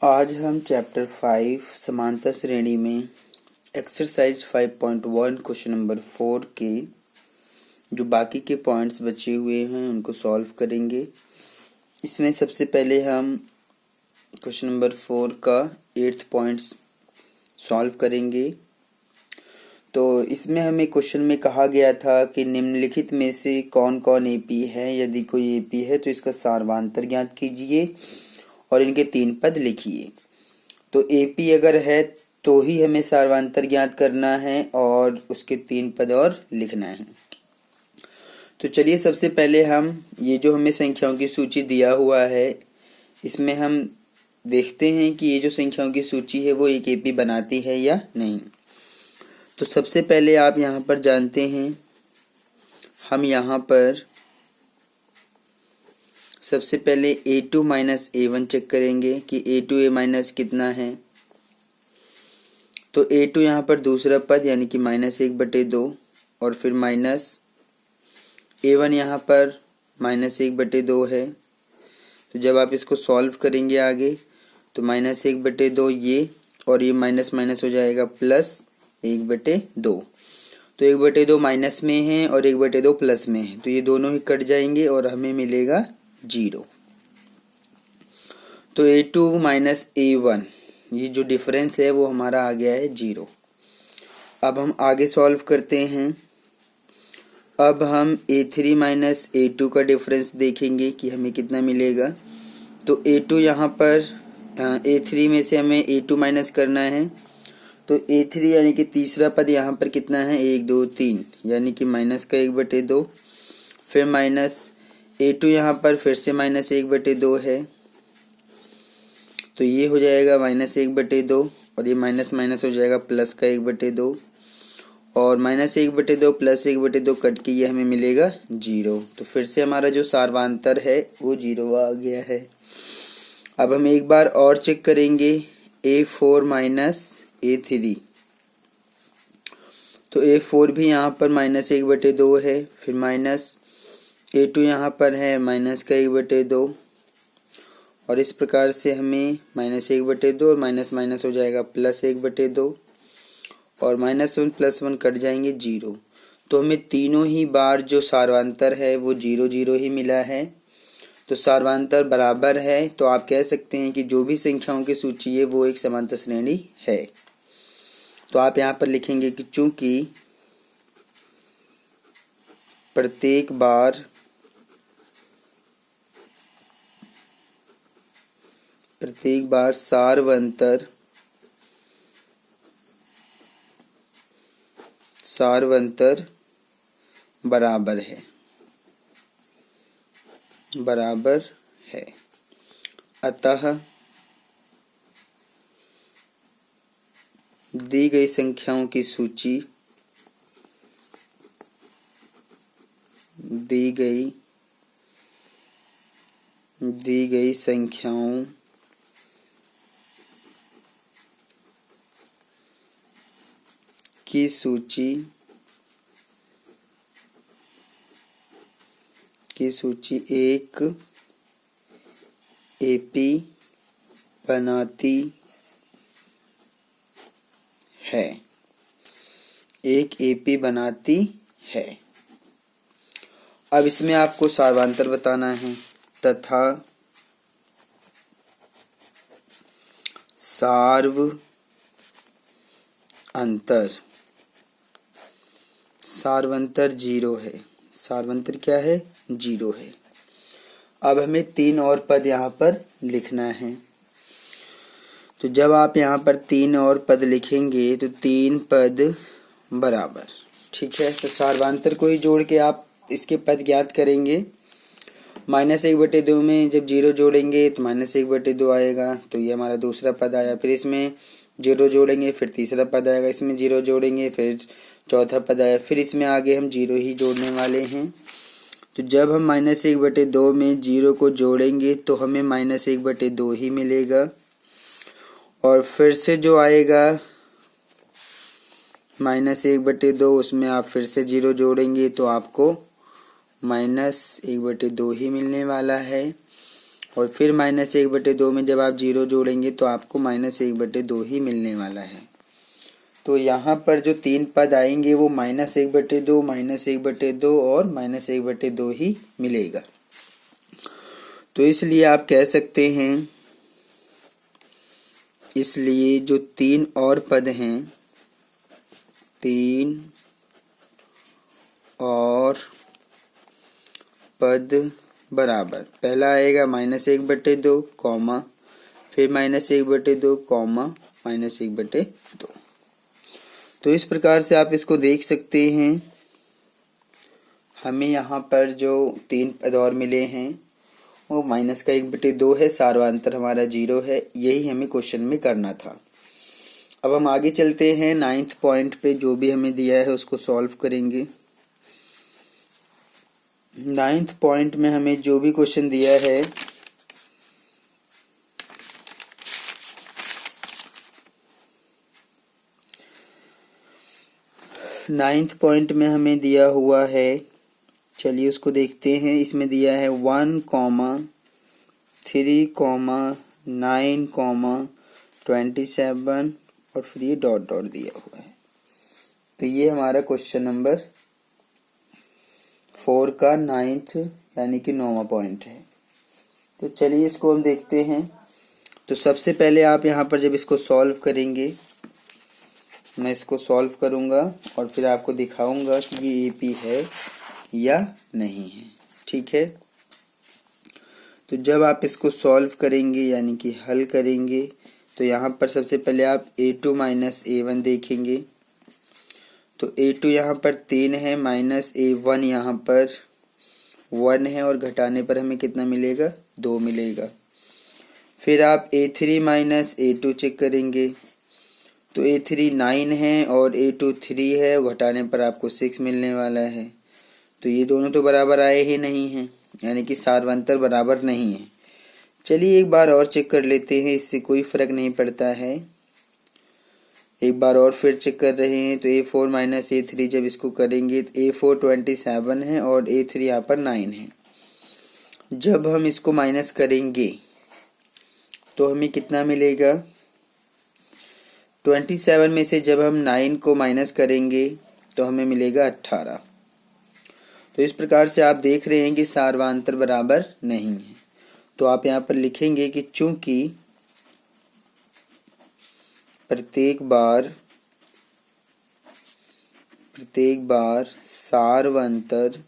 आज हम चैप्टर 5 समांतर श्रेणी में एक्सरसाइज 5.1 क्वेश्चन नंबर 4 के जो बाकी के पॉइंट्स बचे हुए हैं उनको सॉल्व करेंगे। इसमें सबसे पहले हम क्वेश्चन नंबर 4 का 8th पॉइंट्स सॉल्व करेंगे। तो इसमें हमें क्वेश्चन में कहा गया था कि निम्नलिखित में से कौन कौन एपी है। यदि कोई एपी है तो इसका सार्वधान्तर ज्ञात कीजिए और इनके 3 पद लिखिए। तो एपी अगर है तो ही हमें सार्वधान्तर ज्ञात करना है और उसके 3 पद और लिखना है। तो चलिए सबसे पहले हम ये जो हमें संख्याओं की सूची दिया हुआ है इसमें हम देखते हैं कि ये जो संख्याओं की सूची है वो एक एपी बनाती है या नहीं। तो सबसे पहले आप यहाँ पर जानते हैं, हम यहाँ पर सबसे पहले a2 माइनस a1 चेक करेंगे कि a2 a माइनस कितना है। तो a2 यहाँ पर दूसरा पद यानी कि -1/2 और फिर माइनस a1 यहाँ पर -1/2 है। तो जब आप इसको सॉल्व करेंगे आगे तो -1/2 ये और ये माइनस माइनस हो जाएगा +1/2। तो 1/2 माइनस में है और 1/2 प्लस में है तो ये दोनों ही कट जाएंगे और हमें मिलेगा 0। तो a2 माइनस a1 ये जो डिफरेंस है वो हमारा आ गया है 0। अब हम आगे सॉल्व करते हैं। अब हम a3 माइनस a2 का डिफरेंस देखेंगे कि हमें कितना मिलेगा। तो a2 यहाँ पर a3 में से हमें a2 माइनस करना है। तो a3 यानी कि तीसरा पद यहाँ पर कितना है 1 2 3 यानी कि माइनस का 1/2, फिर माइनस a2 यहाँ पर फिर से -1/2 है तो ये हो जाएगा -1/2 और ये माइनस माइनस हो जाएगा प्लस का 1/2 और -1/2 प्लस 1/2 कट के ये हमें मिलेगा 0। तो फिर से हमारा जो सार्वधान्तर है वो 0 आ गया है। अब हम एक बार और चेक करेंगे a4 माइनस a3। तो a4 भी यहाँ पर -1/2 है, फिर माइनस a2 यहाँ पर है माइनस का 1/2 और इस प्रकार से हमें -1/2 और माइनस माइनस हो जाएगा +1/2 और -1 +1 कट जाएंगे 0। तो हमें तीनों ही बार जो सार्वधान्तर है वो 0 0 ही मिला है। तो सार्वधान्तर बराबर है। तो आप कह सकते हैं कि जो भी संख्याओं की सूची है वो एक समांतर श्रेणी है। तो आप यहाँ पर लिखेंगे कि चूंकि प्रत्येक बार सार्वधान्तर बराबर है अतः दी गई संख्याओं की सूची दी गई संख्याओं की सूची एक एपी बनाती है। अब इसमें आपको सार्वधान्तर बताना है तथा सार्वधान्तर 0 है। सार्वधान्तर क्या है 0 है। अब हमें 3 और पद यहाँ पर लिखना है। तो जब आप यहाँ पर 3 और पद लिखेंगे तो 3 पद बराबर, ठीक है। तो सार्वधान्तर को ही जोड़ के आप इसके पद ज्ञात करेंगे। -1/2 में जब 0 जोड़ेंगे तो -1/2 आएगा तो ये हमारा दूसरा पद आया। फिर इसमें 0 जोड़ेंगे फिर तीसरा पद आएगा, इसमें 0 जोड़ेंगे फिर चौथा पद आया, फिर इसमें आगे हम 0 ही जोड़ने वाले हैं। तो जब हम -1/2 में 0 को जोड़ेंगे तो हमें -1/2 ही मिलेगा और फिर से जो आएगा -1/2 उसमें आप फिर से 0 जोड़ेंगे तो आपको -1/2 ही मिलने वाला है। और फिर -1/2 में जब आप 0 जोड़ेंगे तो आपको -1/2 ही मिलने वाला है। तो यहाँ पर जो 3 पद आएंगे वो -1/2, -1/2 और -1/2 ही मिलेगा। तो इसलिए आप कह सकते हैं, इसलिए जो 3 और पद हैं, 3 और पद बराबर, पहला आएगा -1/2 कॉमा, फिर -1/2 कॉमा -1/2। तो इस प्रकार से आप इसको देख सकते हैं। हमें यहाँ पर जो 3 पद और मिले हैं वो -1/2 है, सार्वधातुक हमारा 0 है। यही हमें क्वेश्चन में करना था। अब हम आगे चलते हैं 9th पॉइंट पे, जो भी हमें दिया है उसको सॉल्व करेंगे। 9th पॉइंट में हमें जो भी क्वेश्चन दिया है, नाइन्थ पॉइंट में हमें दिया हुआ है, चलिए उसको देखते हैं। इसमें दिया है 1, 3, 9, 27 और फिर ये डॉट डॉट दिया हुआ है। तो ये हमारा क्वेश्चन नंबर 4 का 9th यानी कि 9वां पॉइंट है। तो चलिए इसको हम देखते हैं। तो सबसे पहले आप यहाँ पर जब इसको सॉल्व करेंगे, मैं इसको सॉल्व करूँगा और फिर आपको दिखाऊंगा कि ये एपी है या नहीं है। ठीक है। तो जब आप इसको सॉल्व करेंगे यानी कि हल करेंगे, तो यहाँ पर सबसे पहले आप a2 - a1 देखेंगे। तो a2 यहाँ पर 3 है, -a1 यहाँ पर 1 है और घटाने पर हमें कितना मिलेगा, 2 मिलेगा। फिर आप a3 - a2 चेक करेंगे। तो a3 9 है और a2 3 है और घटाने पर आपको 6 मिलने वाला है। तो ये दोनों तो बराबर आए ही नहीं हैं, यानी कि सार्वधातुक बराबर नहीं है। चलिए एक बार और चेक कर लेते हैं, इससे कोई फर्क नहीं पड़ता है। एक बार और फिर चेक कर रहे हैं। तो a4 - a3 जब इसको करेंगे तो a4 27 है और a3 यहाँ पर 9 है। जब हम इसको माइनस करेंगे तो हमें कितना मिलेगा, 27 में से जब हम 9 को माइनस करेंगे तो हमें मिलेगा 18। तो इस प्रकार से आप देख रहे हैं कि सार्वधातुक बराबर नहीं है। तो आप यहाँ पर लिखेंगे कि चूंकि प्रत्येक बार सार्वधातुक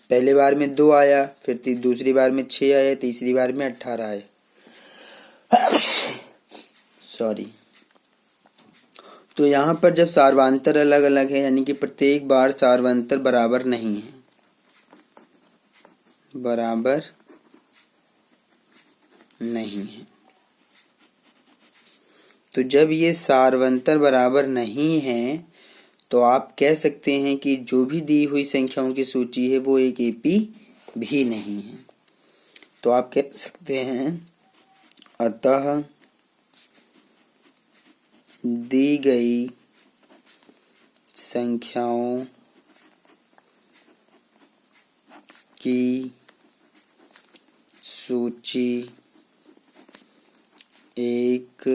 पहले बार में 2 आया, फिर दूसरी बार में 6 आया, तीसरी बार में 18 आया। सॉरी। तो यहाँ पर जब सार्वधातुक अलग अलग है, यानी कि प्रत्येक बार सार्वधातुक बराबर नहीं है, तो जब ये सार्वधातुक बराबर नहीं है तो आप कह सकते हैं कि जो भी दी हुई संख्याओं की सूची है वो एक एपी भी नहीं है। तो आप कह सकते हैं अतः दी गई संख्याओं की सूची एक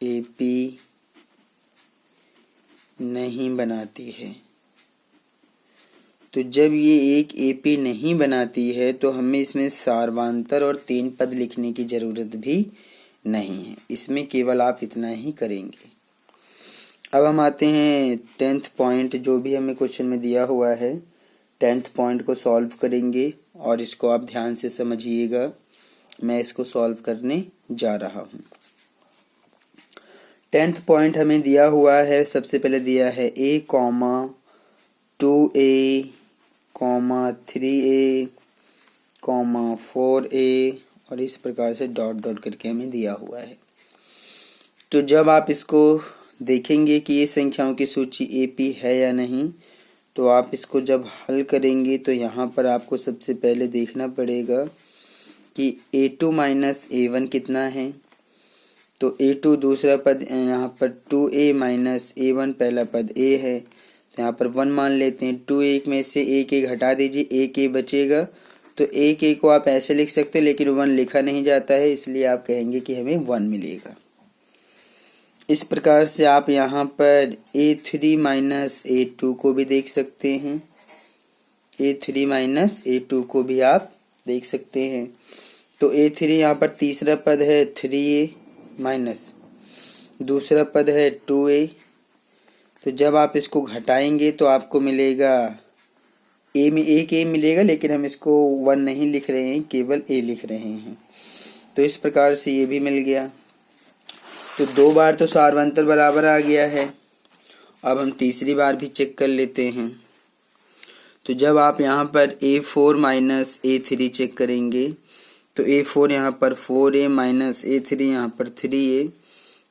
एपी नहीं बनाती है। तो जब ये एक एपी नहीं बनाती है तो हमें इसमें सार्वधातुक और 3 पद लिखने की जरूरत भी नहीं है, इसमें केवल आप इतना ही करेंगे। अब हम आते हैं 10th पॉइंट, जो भी हमें क्वेश्चन में दिया हुआ है 10th पॉइंट को सॉल्व करेंगे और इसको आप ध्यान से समझिएगा। मैं इसको सॉल्व करने जा रहा हूँ। 10th पॉइंट हमें दिया हुआ है, सबसे पहले दिया है a, 2a, 3a, 4a और इस प्रकार से डॉट डॉट करके हमें दिया हुआ है। तो जब आप इसको देखेंगे कि ये संख्याओं की सूची एपी है या नहीं, तो आप इसको जब हल करेंगे तो यहाँ पर आपको सबसे पहले देखना पड़ेगा कि a2 - a1 कितना है। तो a2 दूसरा पद, यहाँ पर 2a - a1 पहला पद a है, तो यहाँ पर 1 मान लेते हैं। 2 1 में से 1 1 हटा दीजिए, 1 a बचेगा। तो 1 a को आप ऐसे लिख सकते हैं, लेकिन 1 लिखा नहीं जाता है, इसलिए आप कहेंगे कि हमें 1 मिलेगा। इस प्रकार से आप यहाँ पर a3 माइनस a2 को भी देख सकते हैं। a3 माइनस a2 को भी आप देख सकते हैं। तो a3 यहाँ पर तीसरा पद है 3a माइनस दूसरा पद है 2a। तो जब आप इसको घटाएंगे तो आपको मिलेगा a में एक a मिलेगा, लेकिन हम इसको 1 नहीं लिख रहे हैं, केवल a लिख रहे हैं। तो इस प्रकार से ये भी मिल गया। तो 2 बार तो सार्वंतर बराबर आ गया है। अब हम तीसरी बार भी चेक कर लेते हैं। तो जब आप यहाँ पर a4 माइनस a3 चेक करेंगे तो a4 यहाँ पर 4a माइनस a3 यहाँ पर 3a।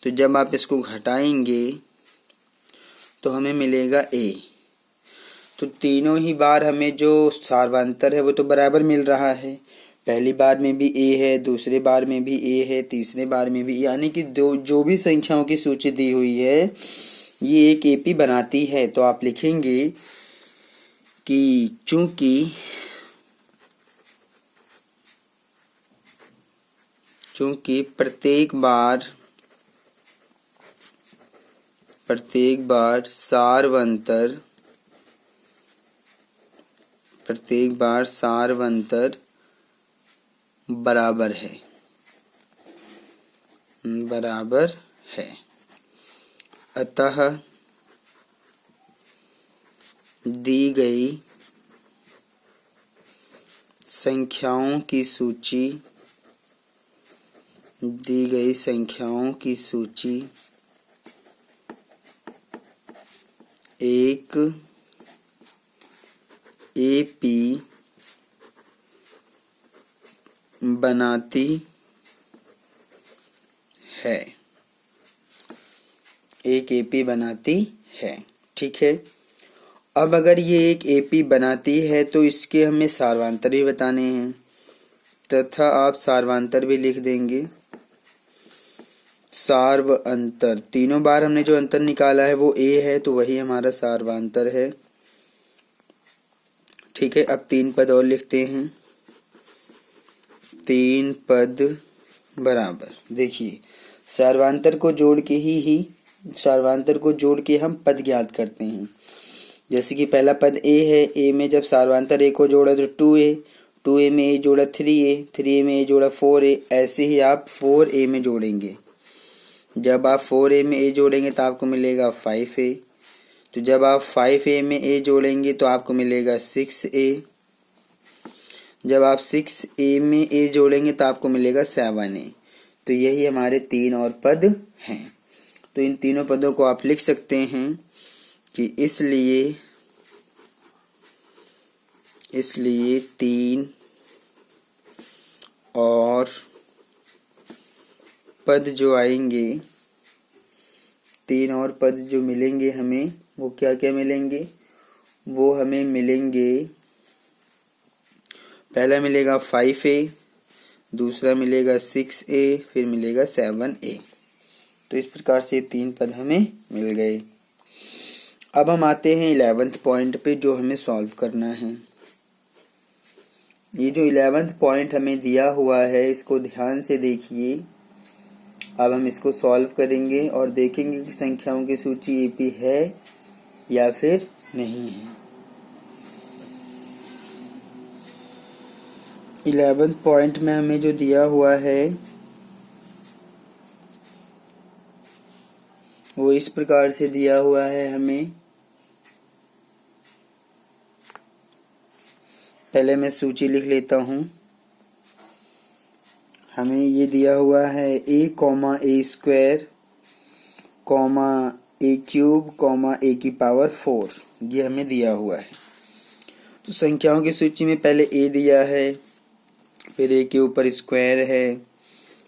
तो जब आप इसको घटाएंगे तो हमें मिलेगा a। तो तीनों ही बार हमें जो सार्वंतर है वो तो बराबर मिल रहा है। पहली बार में भी a है, दूसरी बार में भी a है, तीसरी बार में भी, यानी कि जो भी संख्याओं की सूची दी हुई है ये एक एपी बनाती है। तो आप लिखेंगे कि चूंकि प्रत्येक बार सार्वंतर बराबर है, अतः दी गई संख्याओं की सूची एक एपी बनाती है। ठीक है। अब अगर ये एक एपी बनाती है तो इसके हमें सार्वंतर भी बताने हैं, तथा आप सार्वंतर भी लिख देंगे। सार्व अंतर, तीनों बार हमने जो अंतर निकाला है वो a है, तो वही हमारा सार्वंतर है। ठीक है। अब 3 पद और लिखते हैं। 3 पद बराबर, देखिए सार्वंतर को जोड़ के हम पद ज्ञात करते हैं। जैसे कि पहला पद a है, a में जब सार्वंतर a को जोड़ा तो 2a, 2a में a जोड़ा 3a, 3a में a जोड़ा 4a, ऐसे ही आप 4a में जोड़ेंगे। जब आप 4a में a जोड़ेंगे तो आपको मिलेगा 5a। तो जब आप 5a में a जोड़ेंगे तो आपको मिलेगा 6a। जब आप 6a में a जोड़ेंगे तो आपको मिलेगा 7a। तो यही हमारे 3 और पद हैं। तो इन तीनों पदों को आप लिख सकते हैं कि इसलिए 3 और पद जो आएंगे, 3 और पद जो मिलेंगे हमें, वो क्या क्या मिलेंगे? वो हमें मिलेंगे, पहला मिलेगा 5a, दूसरा मिलेगा 6a, फिर मिलेगा 7a। तो इस प्रकार से 3 पद हमें मिल गए। अब हम आते हैं 11th पॉइंट पे, जो हमें सॉल्व करना है। ये जो 11th पॉइंट हमें दिया हुआ है, इसको ध्यान से देखिए। अब हम इसको सॉल्व करेंगे और देखेंगे कि संख्याओं की सूची एपी है या फिर नहीं है। 11th पॉइंट में हमें जो दिया हुआ है वो इस प्रकार से दिया हुआ है। हमें पहले मैं सूची लिख लेता हूं। हमें ये दिया हुआ है a, a square, a cube, a की पावर 4। ये हमें दिया हुआ है। तो संख्याओं की सूची में पहले a दिया है, फिर a के ऊपर स्क्वायर है,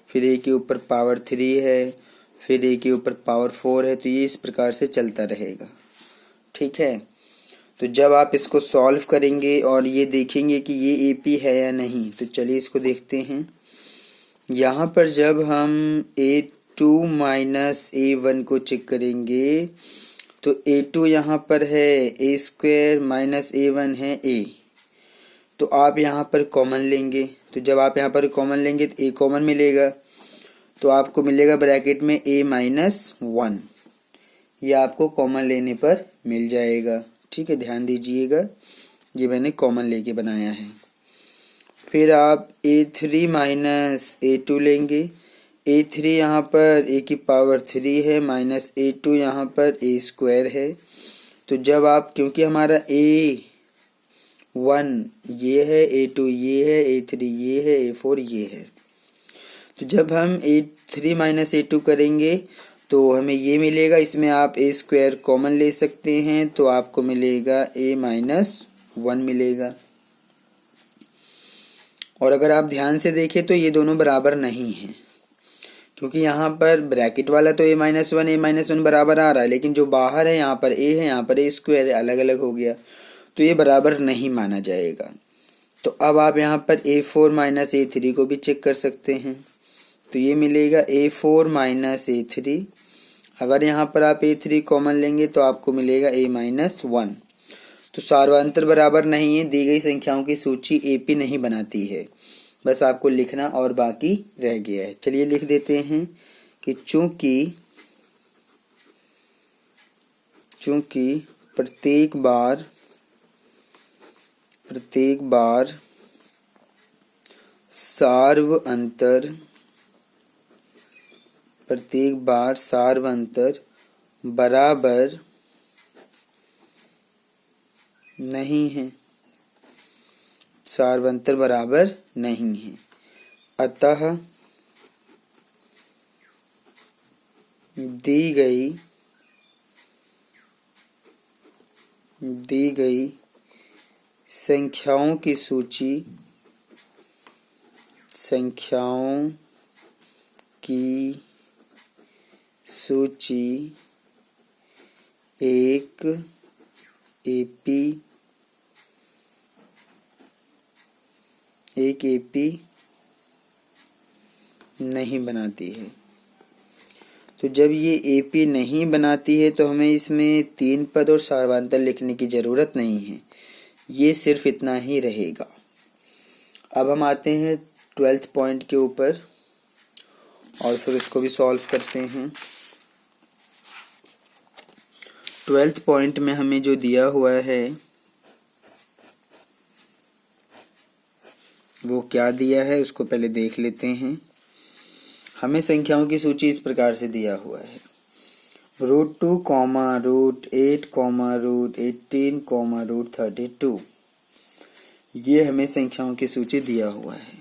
फिर a के ऊपर पावर 3 है, फिर a के ऊपर पावर 4 है। तो ये इस प्रकार से चलता रहेगा। ठीक है। तो जब आप इसको सॉल्व करेंगे और ये देखेंगे कि ये एपी है या नहीं, तो चलिए इसको देखते हैं। यहाँ पर जब हम a2 माइनस a1 को चेक करेंगे तो a2 यहाँ पर है a स्क्वायर माइनस a1 है a। तो आप यहाँ पर कॉमन लेंगे, तो जब आप यहाँ पर कॉमन लेंगे तो a कॉमन मिलेगा, तो आपको मिलेगा ब्रैकेट में a माइनस 1। ये आपको कॉमन लेने पर मिल जाएगा। ठीक है, ध्यान दीजिएगा, ये मैंने कॉमन लेके बनाया है। फिर आप a3 माइनस a2 लेंगे। a3 यहाँ पर a की पावर 3 है माइनस a2 यहाँ पर a स्क्वायर है। तो जब आप, क्योंकि हमारा a1 ये है, a2 ये है, a3 ये है, a4 ये है, तो जब हम a3 माइनस a2 करेंगे तो हमें ये मिलेगा। इसमें आप a स्क्वायर कॉमन ले सकते हैं, तो आपको मिलेगा a माइनस 1 मिलेगा। और अगर आप ध्यान से देखें तो ये दोनों बराबर नहीं हैं, क्योंकि यहाँ पर ब्रैकेट वाला तो a माइनस 1 बराबर आ रहा है, लेकिन जो बाहर है यहाँ पर a है, यहाँ पर a स्क्वायर है, अलग अलग हो गया, तो ये बराबर नहीं माना जाएगा। तो अब आप यहाँ पर a4 माइनस a3 को भी चेक कर सकते हैं, तो ये मिलेगा a4 माइनस a3। अगर यहाँ पर आप a3 कॉमन लेंगे तो आपको मिलेगा a माइनस 1। तो सार्वंतर बराबर नहीं है, दी गई संख्याओं की सूची AP नहीं बनाती है। बस आपको लिखना और बाकी रह गया है। चलिए लिख देते हैं कि चूंकि प्रत्येक बार सार्वंतर बराबर नहीं है, सार्वंतर बराबर नहीं है, अतः दी गई संख्याओं की सूची एक AP नहीं बनाती है। तो जब ये AP नहीं बनाती है तो हमें इसमें 3 पद और सार्वंतर लिखने की जरूरत नहीं है, ये सिर्फ इतना ही रहेगा। अब हम आते हैं 12th पॉइंट के ऊपर और फिर इसको भी सॉल्व करते हैं। 12th पॉइंट में हमें जो दिया हुआ है वो क्या दिया है उसको पहले देख लेते हैं। हमें संख्याओं की सूची इस प्रकार से दिया हुआ है, √2, √8, √18, √32। ये हमें संख्याओं की सूची दिया हुआ है।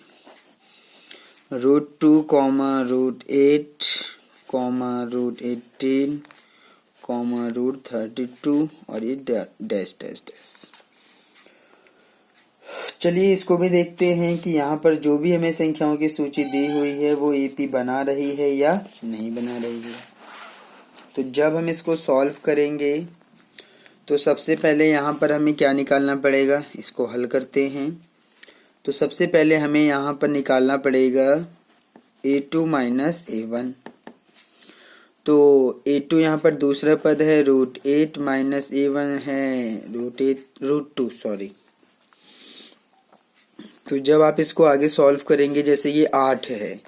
√2, √8, √18, √32 और ये डैश डैश डैश। चलिए इसको भी देखते हैं कि यहाँ पर जो भी हमें संख्याओं की सूची दी हुई है वो AP बना रही है या नहीं बना रही है। तो जब हम इसको सॉल्व करेंगे तो सबसे पहले यहाँ पर हमें क्या निकालना पड़ेगा, इसको हल करते हैं। तो सबसे पहले हमें यहाँ पर निकालना पड़ेगा a2 माइनस a1। तो a2 यहाँ पर दूसरा पद है, √8 माइनस a1 है √2 सॉरी। तो जब आप इसको आगे सॉल्व करेंगे, जैसे ये 8 है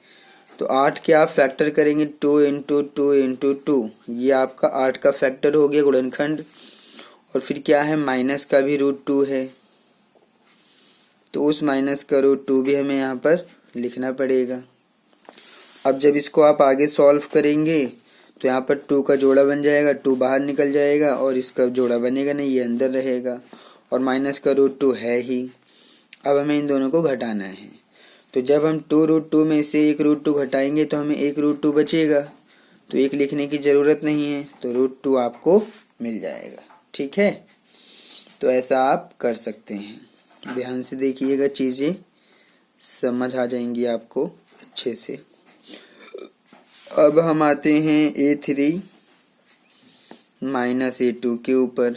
तो 8 के आप फैक्टर करेंगे 2 × 2 × 2, ये आपका 8 का फैक्टर हो गया गुणनखंड। और फिर क्या है, माइनस का भी √2 है, तो उस माइनस का √2 भी हमें यहाँ पर लिखना पड़ेगा। अब जब इसको आप आगे सॉल्व करेंगे तो यहाँ पर 2 का जोड़ा बन जाएगा, 2 बाहर निकल जाएगा और इसका जोड़ा बनेगा नहीं, ये अंदर रहेगा और माइनस का √2 है ही। अब हमें इन दोनों को घटाना है, तो जब हम 2√2 में से 1 √2 घटाएंगे तो हमें 1 √2 बचेगा, तो 1 लिखने की ज़रूरत नहीं है, तो √2 आपको मिल जाएगा। ठीक है, तो ऐसा आप कर सकते हैं। ध्यान से देखिएगा, चीज़ें समझ आ जाएंगी आपको अच्छे से। अब हम आते हैं a3 माइनस a2 के ऊपर।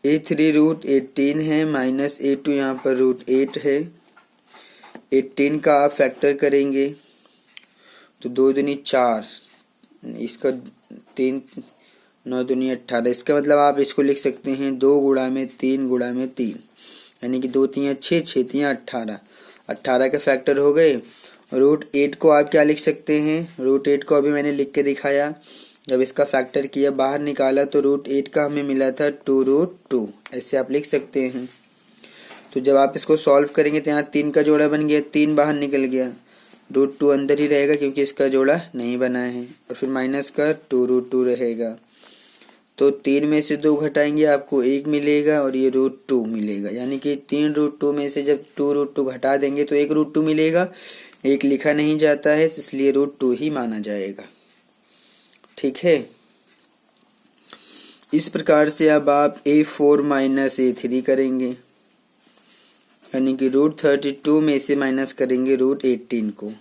a3 √18 है माइनस a2 यहाँ पर √8 है। 18 का आप फैक्टर करेंगे तो 2 दूनी 4, इसका 3 9 दूनी 18। इसका मतलब आप इसको लिख सकते हैं 2 गुणा में 3 गुणा में 3, यानी कि 2 3 6, 6 3 18। 18 के फैक्टर हो गए। √8 को आप क्या लिख सकते हैं, √8 को अभी मैंने लिख के दिखाया। जब इसका फैक्टर किया बाहर निकाला तो √8 का हमें मिला था 2√2, ऐसे आप लिख सकते हैं। तो जब आप इसको सॉल्व करेंगे तो यहाँ 3 का जोड़ा बन गया, 3 बाहर निकल गया, √2 अंदर ही रहेगा क्योंकि इसका जोड़ा नहीं बना है, और फिर माइनस का 2√2 रहेगा। तो 3 में से 2 घटाएंगे आपको 1 मिलेगा और ये √2 मिलेगा, यानी कि 3√2 में से जब 2√2 घटा देंगे तो 1√2 मिलेगा। 1 लिखा नहीं जाता है इसलिए √2 ही माना जाएगा। ठीक है, इस प्रकार से अब आप A4 माइनस A3 करेंगे, यानी कि √32 में से माइनस करेंगे √18 को।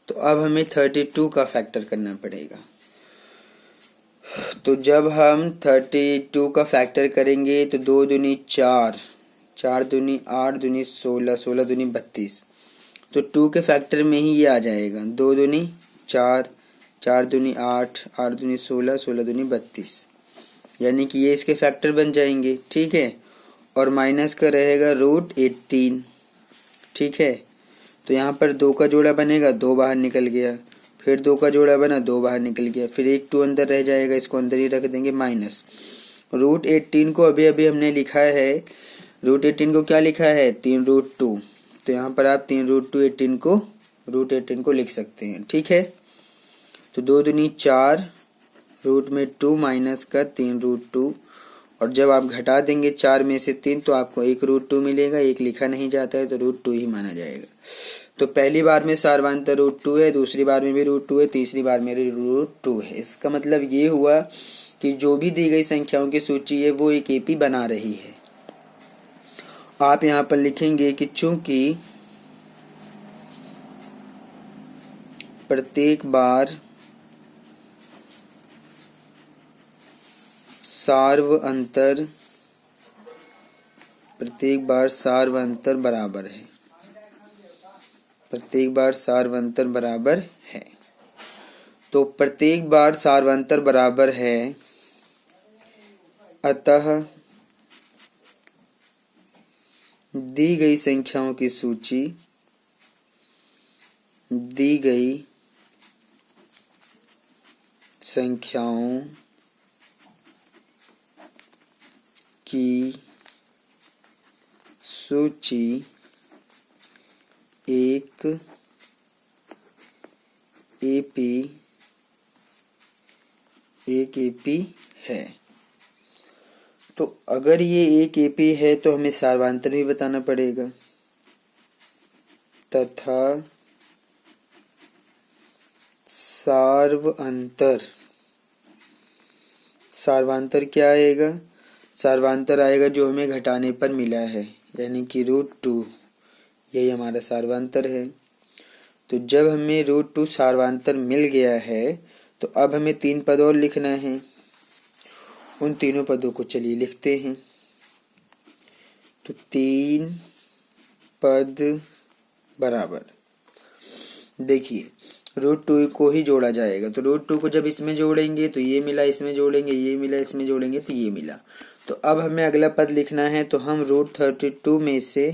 तो अब हमें 32 का फैक्टर करना पड़ेगा। तो जब हम 32 का फैक्टर करेंगे तो 2 दूनी 4, 4 दूनी 8 दूनी 16, 16 दूनी 32। तो 2 के फैक्टर में ही ये आ जाएगा, 2 दूनी 4, 4 दूनी 8, 8 दूनी 16, 16 दूनी 32, यानी कि ये इसके फैक्टर बन जाएंगे। ठीक है, और माइनस का रहेगा √18। ठीक है, तो यहाँ पर 2 का जोड़ा बनेगा, 2 बाहर निकल गया, फिर 2 का जोड़ा बना, 2 बाहर निकल गया, फिर 1 2 अंदर रह जाएगा, इसको अंदर ही रख देंगे माइनस। √18 को अभी अभी हमने लिखा है, √18 को क्या लिखा है, 3√2। तो यहाँ पर आप 3√2 √18 को लिख सकते हैं। ठीक है, तो 2 दूनी 4, रूट में 2 माइनस का 3√2, और जब आप घटा देंगे 4 में से 3 तो आपको 1√2 मिलेगा। 1 लिखा नहीं जाता है तो √2 ही माना जाएगा। तो पहली बार में सार्वधातुक √2 है, दूसरी बार में भी √2 है, तीसरी बार में √2 है। इसका मतलब ये हुआ कि जो भी दी गई संख्याओं की सूची है वो एक एपी बना रही है। आप यहाँ पर लिखेंगे कि चूंकि प्रत्येक बार सार्व अंतर बराबर है, प्रत्येक बार सार्व अंतर बराबर है। तो प्रत्येक बार सार्व अंतर बराबर है, अतः दी गई संख्याओं की सूची एक एपी है। तो अगर ये एक एपी है तो हमें सार्वधातुक भी बताना पड़ेगा, तथा सार्वधातुक क्या आएगा, सार्वधातुक आएगा जो हमें घटाने पर मिला है, यानी कि √2, यही हमारा सार्वधातुक है। तो जब हमें √2 सार्वधातुक मिल गया है तो अब हमें 3 पद और लिखना है। उन तीनों पदों को चलिए लिखते हैं। तो 3 पद बराबर, देखिए √2 को ही जोड़ा जाएगा। तो √2 को जब इसमें जोड़ेंगे तो ये मिला, इसमें जोड़ेंगे ये मिला, इसमें जोड़ेंगे तो ये मिला। तो अब हमें अगला पद लिखना है, तो हम √32 में से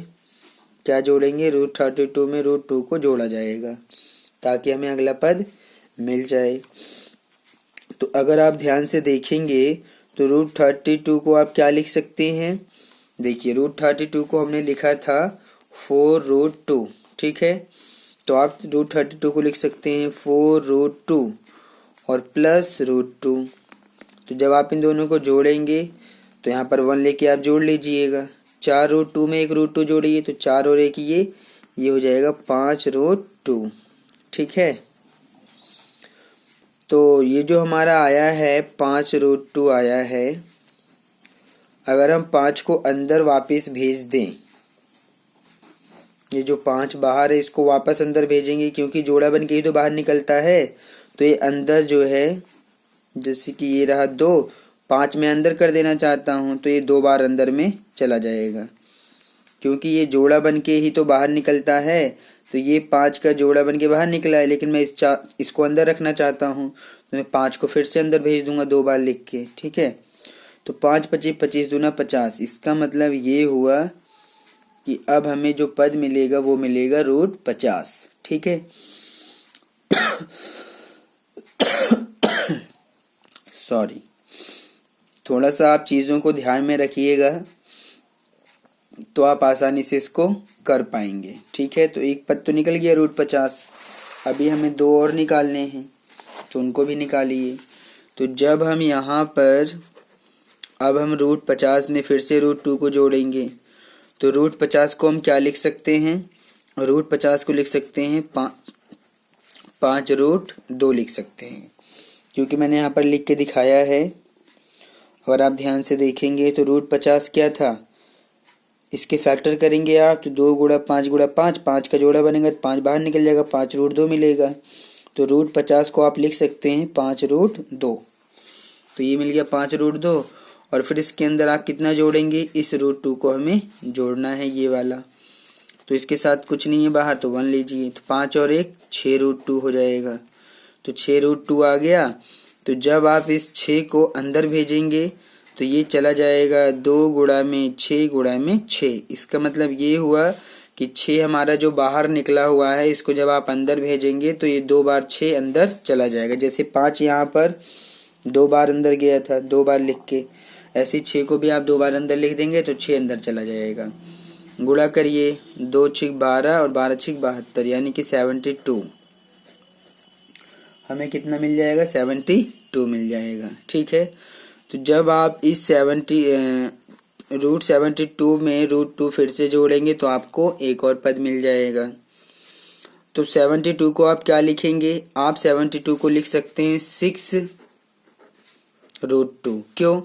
क्या जोड़ेंगे, √32 में √2 को जोड़ा जाएगा ताकि हमें अगला पद मिल जाए। तो अगर आप ध्यान से देखेंगे तो √32 को आप क्या लिख सकते हैं, देखिए √32 को हमने लिखा था 4√2। ठीक है, तो आप √32 को लिख सकते हैं 4√2 और प्लस √2। तो जब आप इन दोनों को जोड़ेंगे तो यहाँ पर 1 लेके आप जोड़ लीजिएगा। 4√2 में 1 √2 जोड़िए तो 4 और 1 ये हो जाएगा 5√2। ठीक है, तो ये जो हमारा आया है 5√2 आया है। अगर हम 5 को अंदर वापस भेज दें, ये जो 5 बाहर है इसको वापस अंदर भेजेंगे क्योंकि जोड़ा बन के ही तो बाहर निकलता है। तो ये अंदर जो है, जैसे कि ये रहा 2, 5 में अंदर कर देना चाहता हूँ तो ये 2 बार अंदर में चला जाएगा क्योंकि ये जोड़ा बन के ही तो बाहर निकलता है। तो ये 5 का जोड़ा बन के बाहर निकला है, लेकिन मैं इसको अंदर रखना चाहता हूँ तो मैं 5 को फिर से अंदर भेज दूंगा 2 बार लिख के, ठीक है। तो 5 25 25 दूना 50। इसका मतलब ये हुआ कि अब हमें जो पद मिलेगा वो मिलेगा √50, ठीक है। सॉरी, थोड़ा सा आप चीज़ों को ध्यान में रखिएगा तो आप आसानी से इसको कर पाएंगे, ठीक है। तो एक पद तो निकल गया √50, अभी हमें 2 और निकालने हैं, तो उनको भी निकालिए। तो जब हम यहाँ पर अब हम √50 में फिर से √2 को जोड़ेंगे, तो √50 को हम क्या लिख सकते हैं, √50 को लिख सकते हैं 5√2 लिख सकते हैं, क्योंकि मैंने यहाँ पर लिख के दिखाया है। और आप ध्यान से देखेंगे तो √50 क्या था, इसके फैक्टर करेंगे आप तो 2 गुणा 5 गुणा 5, 5 का जोड़ा बनेगा तो 5 बाहर निकल जाएगा, 5√2 मिलेगा। तो √50 को आप लिख सकते हैं 5√2। तो ये मिल गया 5√2। और फिर इसके अंदर आप कितना जोड़ेंगे, इस √2 को हमें जोड़ना है, ये वाला। तो इसके साथ कुछ नहीं है बाहर, तो 1 लीजिए, तो 5 और 1 6√2 हो जाएगा। तो 6√2 आ गया। तो जब आप इस 6 को अंदर भेजेंगे तो ये चला जाएगा 2 गुणा में 6 गुणा में 6। इसका मतलब ये हुआ कि 6 हमारा जो बाहर निकला हुआ है, इसको जब आप अंदर भेजेंगे तो ये 2 बार 6 अंदर चला जाएगा। जैसे 5 यहाँ पर 2 बार अंदर गया था 2 बार लिख के, ऐसे 6 को भी आप 2 बार अंदर लिख देंगे तो 6 अंदर चला जाएगा। गुणा करिए, 2 6 12 और 12 6 72, यानी कि 72। हमें कितना मिल जाएगा, 72 मिल जाएगा, ठीक है। तो जब आप इस √72 में √2 फिर से जोड़ेंगे तो आपको एक और पद मिल जाएगा। तो 72 को आप क्या लिखेंगे, आप 72 को लिख सकते हैं 6√2। क्यों,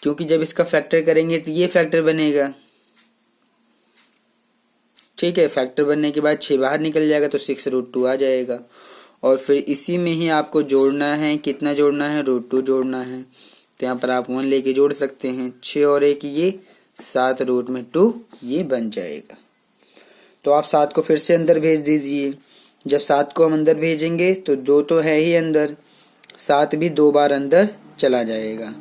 क्योंकि जब इसका फैक्टर करेंगे तो ये फैक्टर बनेगा, ठीक है। फैक्टर बनने के बाद 6 बाहर निकल जाएगा तो 6√2 आ जाएगा। और फिर इसी में ही आपको जोड़ना है, कितना जोड़ना है, √2 जोड़ना है। तो यहाँ पर आप 1 लेके जोड़ सकते हैं, 6 और 1 ये 7√2 ये बन जाएगा। तो आप 7 को फिर से अंदर भेज दीजिए। जब 7 को हम अंदर भेजेंगे तो 2 तो है ही अंदर, 7 भी 2 बार अंदर चला जाएगा।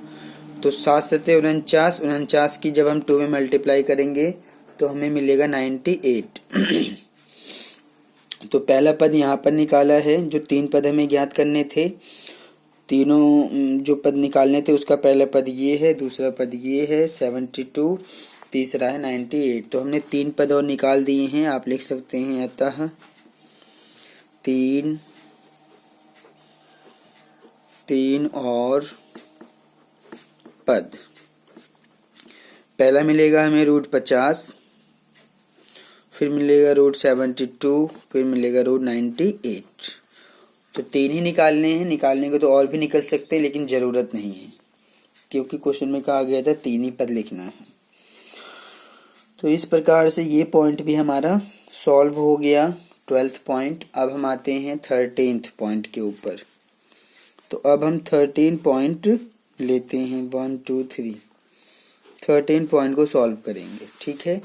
तो 7 7 49, 49 की जब हम 2 में मल्टीप्लाई करेंगे तो हमें मिलेगा 98। तो पहला पद यहाँ पर निकाला है, जो 3 पद हमें ज्ञात करने थे, तीनों जो पद निकालने थे उसका पहला पद ये है, दूसरा पद ये है 72, तीसरा है 98। तो हमने 3 पद और निकाल दिए हैं। आप लिख सकते हैं अतः 3 और पद। पहला मिलेगा हमें √50, फिर मिलेगा √72, फिर मिलेगा √98। तो 3 ही निकालने हैं, निकालने को तो और भी निकल सकते हैं लेकिन ज़रूरत नहीं है, क्योंकि क्वेश्चन में कहा गया था 3 ही पद लिखना है। तो इस प्रकार से ये पॉइंट भी हमारा सॉल्व हो गया, 12th पॉइंट। अब हम आते हैं 13th पॉइंट के ऊपर। तो अब हम 13 पॉइंट लेते हैं, 1 2 3, 13 पॉइंट को सॉल्व करेंगे, ठीक है।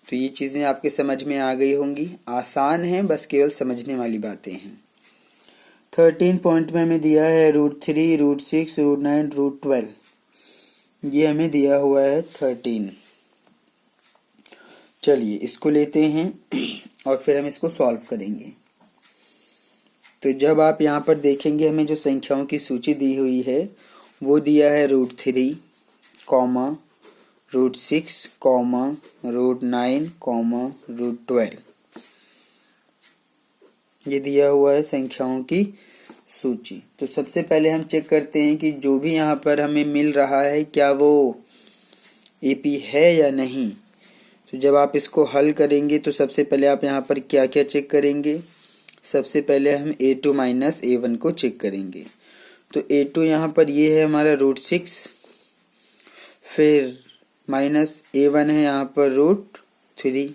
तो ये चीज़ें आपके समझ में आ गई होंगी, आसान है, बस केवल समझने वाली बातें हैं। 13 पॉइंट में हमें दिया है √3, √6, √9, √12। ये हमें दिया हुआ है 13। चलिए इसको लेते हैं और फिर हम इसको सॉल्व करेंगे। तो जब आप यहाँ पर देखेंगे हमें जो संख्याओं की सूची दी हुई है वो दिया है √3, √6, √9, √12। ये दिया हुआ है संख्याओं की सूची। तो सबसे पहले हम चेक करते हैं कि जो भी यहाँ पर हमें मिल रहा है क्या वो एपी है या नहीं। तो जब आप इसको हल करेंगे तो सबसे पहले आप यहाँ पर क्या क्या चेक करेंगे। सबसे पहले हम A2 माइनस A1 को चेक करेंगे। तो A2 यहाँ पर ये है हमारा √6, फिर माइनस A1 है यहाँ पर √3,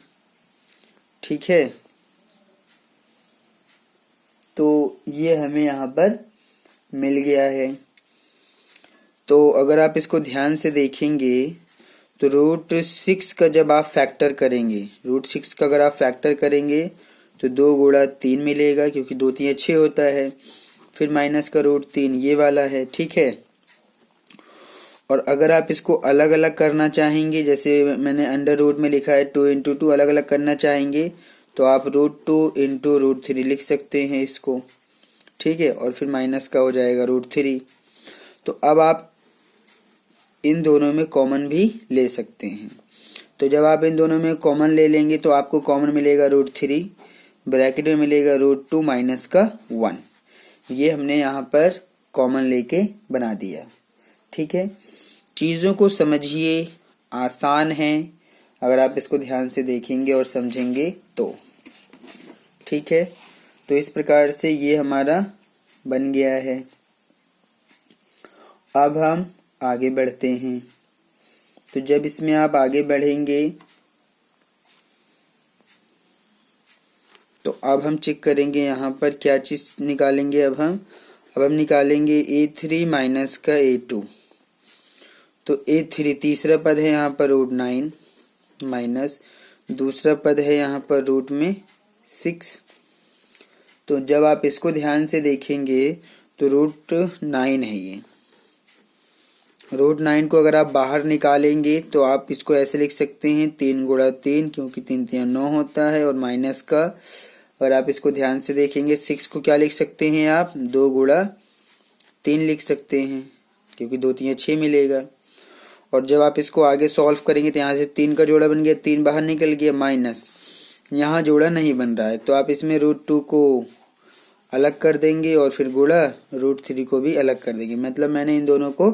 ठीक है। तो ये हमें यहाँ पर मिल गया है। तो अगर आप इसको ध्यान से देखेंगे तो √6 का जब आप फैक्टर करेंगे, √6 का अगर आप फैक्टर करेंगे तो 2 गुणा 3 मिलेगा, क्योंकि 2 3 6 होता है। फिर माइनस का रूट 3 ये वाला है, ठीक है। और अगर आप इसको अलग अलग करना चाहेंगे, जैसे मैंने अंडर रूट में लिखा है 2 इंटू 2 अलग अलग करना चाहेंगे तो आप रूट 2 इंटू रूट 3 लिख सकते हैं इसको, ठीक है। और फिर माइनस का हो जाएगा रूट 3। तो अब आप इन दोनों में कॉमन भी ले सकते हैं। तो जब आप इन दोनों में कॉमन ले लेंगे तो आपको कॉमन मिलेगा रूट 3, ब्रैकेट में मिलेगा रूट 2 माइनस का 1। ये हमने यहाँ पर कॉमन लेके बना दिया, ठीक है। चीज़ों को समझिए, आसान है अगर आप इसको ध्यान से देखेंगे और समझेंगे तो, ठीक है। तो इस प्रकार से ये हमारा बन गया है। अब हम आगे बढ़ते हैं। तो जब इसमें आप आगे बढ़ेंगे तो अब हम चेक करेंगे यहाँ पर क्या चीज निकालेंगे। अब हम निकालेंगे A3 माइनस का A2। तो A3 तीसरा पद है यहाँ पर रूट 9 माइनस दूसरा पद है यहाँ पर रूट में 6। तो जब आप इसको ध्यान से देखेंगे तो रूट 9 है ये। रूट 9 को अगर आप बाहर निकालेंगे तो आप इसको ऐसे लिख सकते हैं 3 गुणा 3, क्योंकि 3 3 9 होता है। और माइनस का अगर आप इसको ध्यान से देखेंगे 6 को क्या लिख सकते हैं आप 2 गुणा 3 लिख सकते हैं, क्योंकि 2 3 6 मिलेगा। और जब आप इसको आगे सॉल्व करेंगे तो यहाँ से 3 का जोड़ा बन गया, 3 बाहर निकल गया, माइनस यहाँ जोड़ा नहीं बन रहा है तो आप इसमें रूट 2 को अलग कर देंगे और फिर गुणा रूट 3 को भी अलग कर देंगे। मतलब मैंने इन दोनों को,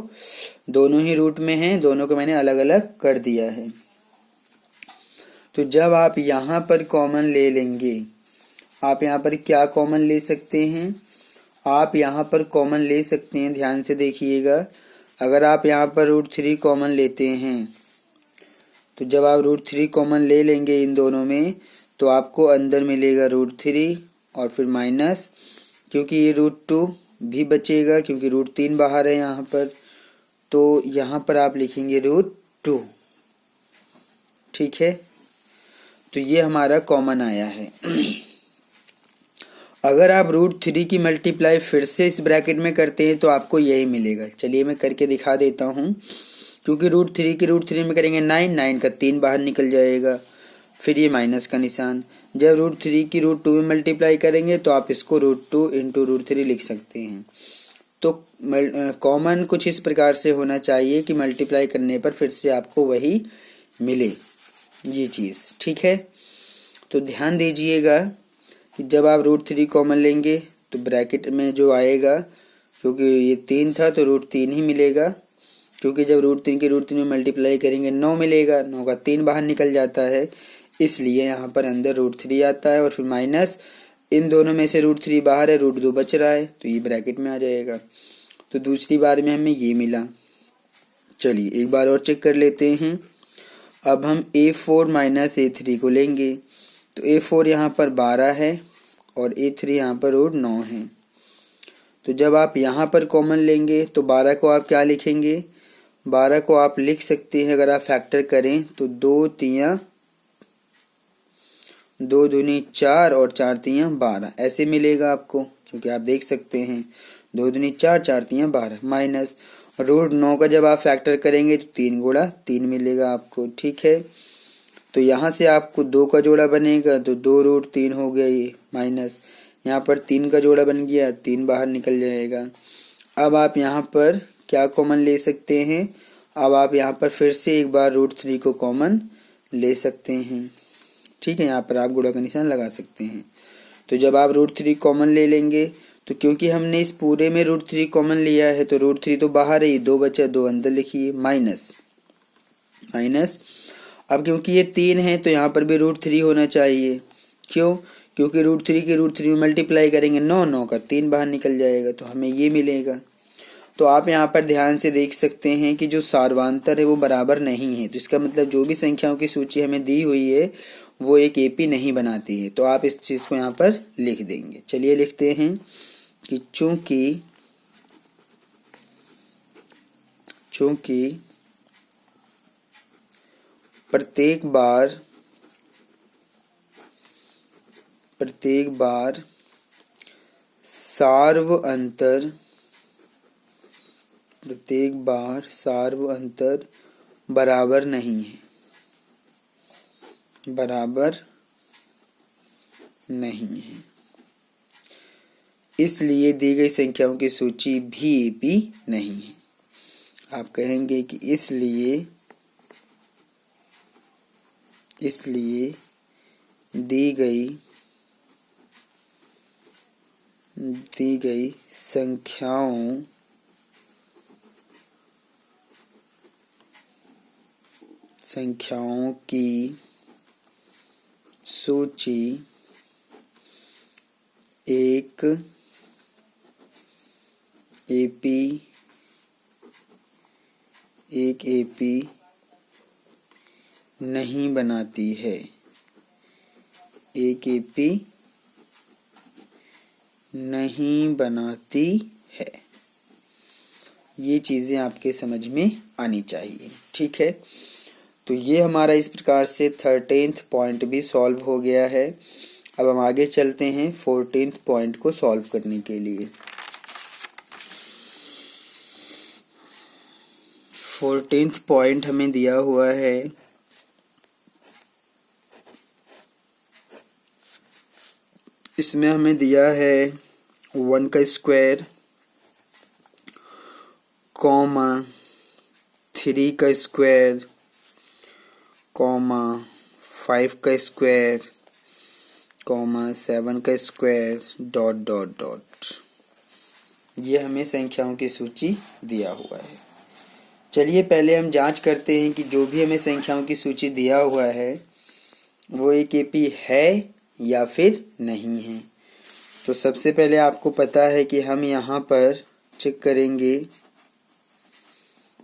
दोनों ही रूट में हैं, दोनों को मैंने अलग अलग कर दिया है। तो जब आप यहाँ पर कॉमन ले लेंगे, आप यहाँ पर क्या कॉमन ले सकते हैं, आप यहाँ पर कॉमन ले सकते हैं, ध्यान से देखिएगा। अगर आप यहाँ पर रूट 3 कॉमन लेते हैं तो जब आप रूट 3 कॉमन ले लेंगे इन दोनों में तो आपको अंदर मिलेगा रूट 3 और फिर माइनस, क्योंकि ये रूट 2 भी बचेगा क्योंकि रूट 3 बाहर है यहाँ पर, तो यहाँ पर आप लिखेंगे रूट 2, ठीक है। तो ये हमारा कॉमन आया है। अगर आप रूट 3 की मल्टीप्लाई फिर से इस ब्रैकेट में करते हैं तो आपको यही मिलेगा। चलिए मैं करके दिखा देता हूँ। क्योंकि रूट 3 की रूट 3 में करेंगे 9, 9 का 3 बाहर निकल जाएगा, फिर ये माइनस का निशान। जब रूट 3 की रूट 2 में मल्टीप्लाई करेंगे तो आप इसको रूट 2 इंटू रूट 3 लिख सकते हैं। तो कॉमन कुछ इस प्रकार से होना चाहिए कि मल्टीप्लाई करने पर फिर से आपको वही मिले, ये चीज़, ठीक है। तो ध्यान दीजिएगा कि जब आप रूट 3 कॉमन लेंगे तो ब्रैकेट में जो आएगा, क्योंकि ये 3 था तो रूट 3 ही मिलेगा, क्योंकि जब रूट 3 की रूट 3 में मल्टीप्लाई करेंगे 9 मिलेगा, 9 का 3 बाहर निकल जाता है, इसलिए यहाँ पर अंदर रूट 3 आता है और फिर माइनस इन दोनों में से रूट 3 बाहर है, रूट 2 बच रहा है तो ये ब्रैकेट में आ जाएगा। तो दूसरी बार में हमें ये मिला। चलिए एक बार और चेक कर लेते हैं। अब हम A4 माइनस A3 को लेंगे। तो A4 यहाँ पर 12 है और A3 यहाँ पर रूट 9 है। तो जब आप यहाँ पर कॉमन लेंगे तो 12 को आप क्या लिखेंगे, 12 को आप लिख सकते हैं अगर आप फैक्टर करें तो 2 तियां 2 दूनी 4 और 4 तियां 12 ऐसे मिलेगा आपको, क्योंकि आप देख सकते हैं 2 दूनी 4, 4 तियां 12 माइनस रूट 9 का जब आप फैक्टर करेंगे तो 3 गुणा 3 मिलेगा आपको, ठीक है। तो यहाँ से आपको 2 का जोड़ा बनेगा तो 2 रूट 3 हो गया ये, माइनस यहाँ पर 3 का जोड़ा बन गया, 3 बाहर निकल जाएगा। अब आप यहाँ पर क्या कॉमन ले सकते हैं, अब आप यहाँ पर फिर से एक बार रूट 3 को कॉमन ले सकते हैं, ठीक है। यहाँ पर आप गुणा का निशान लगा सकते हैं। तो जब आप रूट 3 कॉमन ले लेंगे तो क्योंकि हमने इस पूरे में रूट 3 कॉमन लिया है तो रूट 3 तो बाहर है, 2 बचा, 2 अंदर लिखिए, माइनस माइनस। अब क्योंकि ये 3 है तो यहाँ पर भी रूट 3 होना चाहिए, क्यों, क्योंकि रूट 3 की रूट 3 में मल्टीप्लाई करेंगे 9, 9 का 3 बाहर निकल जाएगा तो हमें ये मिलेगा। तो आप यहाँ पर ध्यान से देख सकते हैं कि जो सार्वांतर है वो बराबर नहीं है, तो इसका मतलब जो भी संख्याओं की सूची हमें दी हुई है वो एक एपी नहीं बनाती है। तो आप इस चीज को यहाँ पर लिख देंगे। चलिए लिखते हैं कि चूंकि प्रत्येक बार सार्व अंतर, प्रत्येक बार सार्व अंतर बराबर नहीं है, बराबर नहीं है। इसलिए दी गई संख्याओं की सूची भी एपी नहीं है। आप कहेंगे कि इसलिए दी गई संख्याओं की सूची एक एपी नहीं बनाती है, एक एपी नहीं बनाती है। ये चीजें आपके समझ में आनी चाहिए, ठीक है। तो ये हमारा इस प्रकार से 13th पॉइंट भी सॉल्व हो गया है। अब हम आगे चलते हैं 14th पॉइंट को सॉल्व करने के लिए। 14th पॉइंट हमें दिया हुआ है इसमें हमें दिया है 1 का स्क्वायर, कॉमा 3 का स्क्वायर, कॉमा 5 का स्क्वायर, कॉमा 7 का स्क्वायर, डॉट डॉट डॉट। ये हमें संख्याओं की सूची दिया हुआ है। चलिए पहले हम जांच करते हैं कि जो भी हमें संख्याओं की सूची दिया हुआ है वो एक एपी है या फिर नहीं है। तो सबसे पहले आपको पता है कि हम यहाँ पर चेक करेंगे,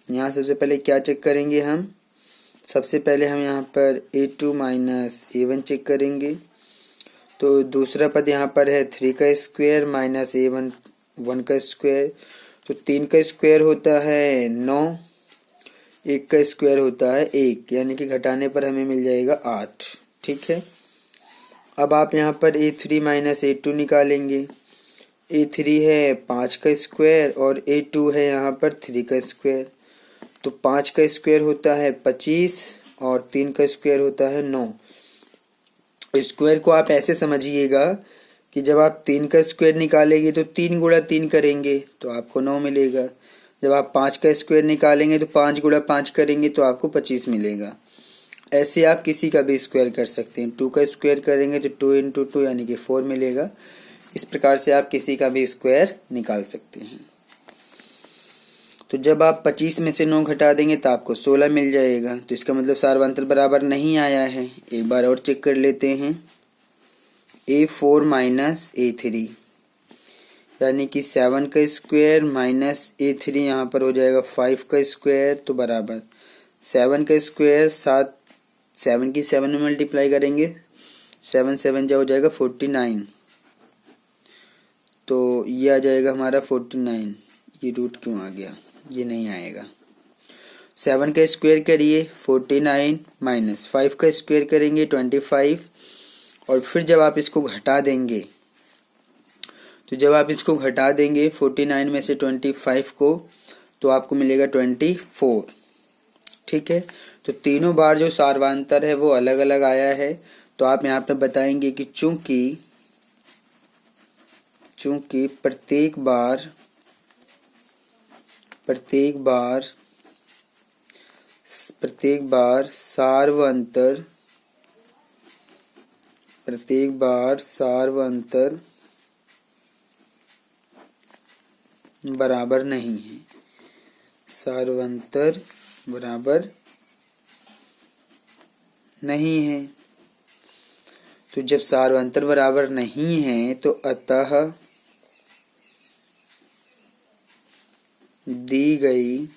यहाँ सबसे पहले क्या चेक करेंगे हम, सबसे पहले हम यहाँ पर a2 माइनस a1 चेक करेंगे। तो दूसरा पद यहाँ पर है 3 का स्क्वायर माइनस a1 1 का स्क्वायर। तो 3 का स्क्वायर होता है 9, 1 का स्क्वायर होता है 1, यानी कि घटाने पर हमें मिल जाएगा 8, ठीक है। अब आप यहाँ पर a3 माइनस a2 निकालेंगे। a3 है 5 का स्क्वायर और a2 है यहाँ पर 3 का स्क्वायर। तो 5 का स्क्वायर होता है 25 और 3 का स्क्वायर होता है 9। स्क्वायर को आप ऐसे समझिएगा कि जब आप 3 का स्क्वायर निकालेंगे तो 3 गुणा 3 करेंगे तो आपको 9 मिलेगा। जब आप 5 का स्क्वायर निकालेंगे तो 5 गुणा 5 करेंगे तो आपको 25 मिलेगा। ऐसे आप किसी का भी स्क्वायर कर सकते हैं। 2 का स्क्वायर करेंगे तो 2 इंटू 2 यानी कि 4 मिलेगा। इस प्रकार से आप किसी का भी स्क्वायर निकाल सकते हैं। तो जब आप 25 में से 9 घटा देंगे तो आपको 16 मिल जाएगा। तो इसका मतलब सार्वंतर बराबर नहीं आया है। एक बार और चेक कर लेते हैं। a4 माइनस a3 यानी कि 7 का स्क्वायर माइनस a3 यहाँ पर हो जाएगा 5 का स्क्वायर, तो बराबर 7 का स्क्वायर 7 की 7 में मल्टीप्लाई करेंगे, 7 7 जा हो जाएगा 49। तो ये आ जाएगा हमारा 49। ये रूट क्यों आ गया, ये नहीं आएगा। 7 का स्क्वायर करिए 49 माइनस 5 का स्क्वायर करेंगे 25। और फिर जब आप इसको घटा देंगे, तो जब आप इसको घटा देंगे 49 में से 25 को, तो आपको मिलेगा 24, ठीक है। तो तीनों बार जो सार्वंतर है वो अलग अलग आया है। तो आप यहाँ पर बताएंगे कि चूंकि प्रत्येक बार सार्वंतर बराबर नहीं है, सार्वंतर बराबर नहीं है। तो जब सार्वंतर बराबर नहीं है तो अतः दी गई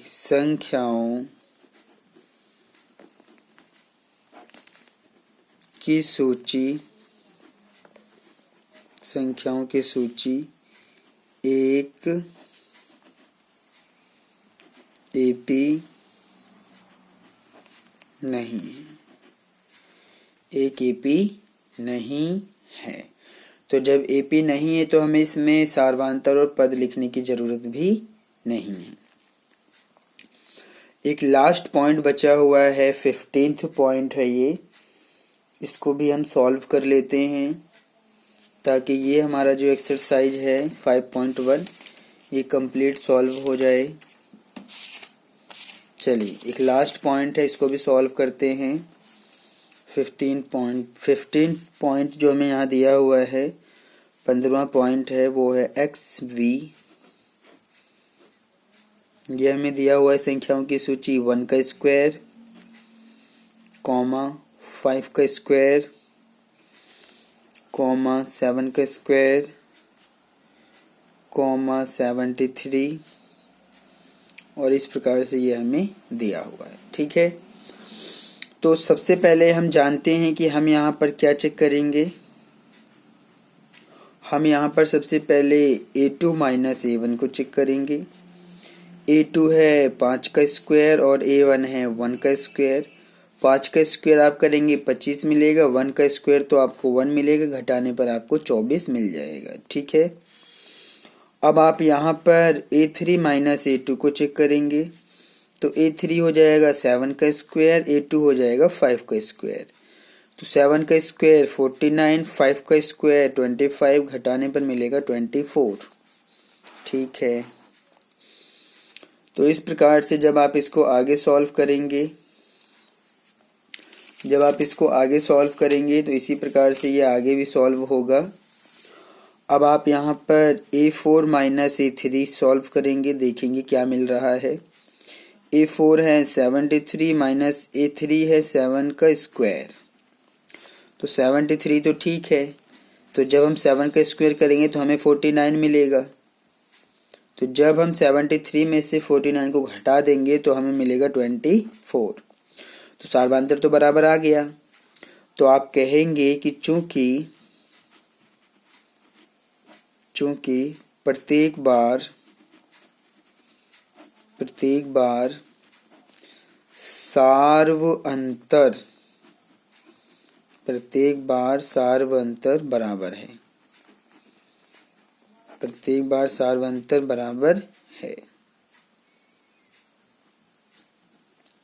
संख्याओं की सूची एक एपी नहीं है, एक एपी नहीं है। तो जब AP नहीं है तो हमें इसमें सार्वधातुक और पद लिखने की जरूरत भी नहीं है। एक लास्ट पॉइंट बचा हुआ है, 15th पॉइंट है ये, इसको भी हम सॉल्व कर लेते हैं ताकि ये हमारा जो एक्सरसाइज है 5.1 ये कंप्लीट सॉल्व हो जाए। चलिए एक लास्ट पॉइंट है, इसको भी सॉल्व करते हैं। 15 पॉइंट जो हमें यहाँ दिया हुआ है, 15वां पॉइंट है वो है XV। ये हमें दिया हुआ है संख्याओं की सूची 1 का स्क्वायर, कॉमा 5 का स्क्वायर, कॉमा 7 का स्क्वायर, कॉमा 73, और इस प्रकार से ये हमें दिया हुआ है। ठीक है, तो सबसे पहले हम जानते हैं कि हम यहाँ पर क्या चेक करेंगे। हम यहाँ पर सबसे पहले A2 माइनस A1 को चेक करेंगे। A2 है 5 का स्क्वायर और A1 है 1 का स्क्वायर। 5 का स्क्वायर आप करेंगे 25 मिलेगा, 1 का स्क्वायर तो आपको 1 मिलेगा, घटाने पर आपको 24 मिल जाएगा। ठीक है, अब आप यहाँ पर A3 माइनस A2 को चेक करेंगे तो A3 हो जाएगा 7 का स्क्वायर, A2 हो जाएगा 5 का स्क्वायर। तो 7 का स्क्वायर 49, 5 का स्क्वायर 25, घटाने पर मिलेगा 24। ठीक है, तो इस प्रकार से जब आप इसको आगे सॉल्व करेंगे तो इसी प्रकार से ये आगे भी सॉल्व होगा। अब आप यहाँ पर A4 माइनस A3 सॉल्व करेंगे, देखेंगे क्या मिल रहा है। A4 है 73 माइनस A3 है 7 का स्क्वायर, तो 73 तो ठीक है। तो जब हम 7 का स्क्वायर करेंगे तो हमें 49 मिलेगा। तो जब हम 73 में से 49 को घटा देंगे तो हमें मिलेगा 24। तो सार्वधातुक तो बराबर आ गया। तो आप कहेंगे कि चूंकि प्रत्येक बार सार्वअंतर बराबर है।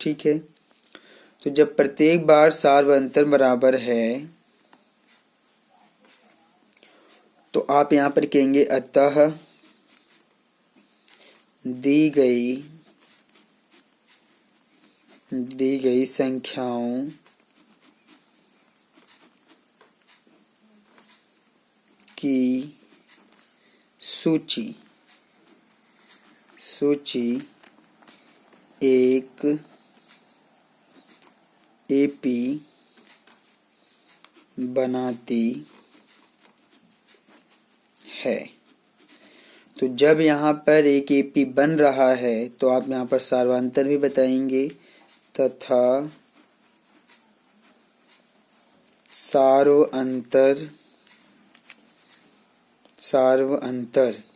ठीक है, तो जब प्रत्येक बार सार्वअंतर बराबर है तो आप यहाँ पर कहेंगे अतः दी गई संख्याओं की सूची एक AP बनाती है। तो जब यहाँ पर एक AP बन रहा है तो आप यहाँ पर सार्वअंतर भी बताएंगे, तथा सार्वअंतर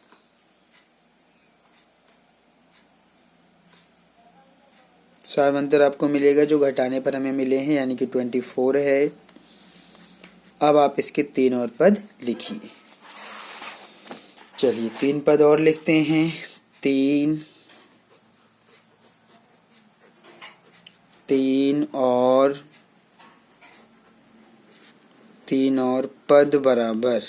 आपको मिलेगा जो घटाने पर हमें मिले हैं, यानी कि 24 है। अब आप इसके 3 और पद लिखिए। चलिए 3 पद और लिखते हैं। 3 और पद बराबर।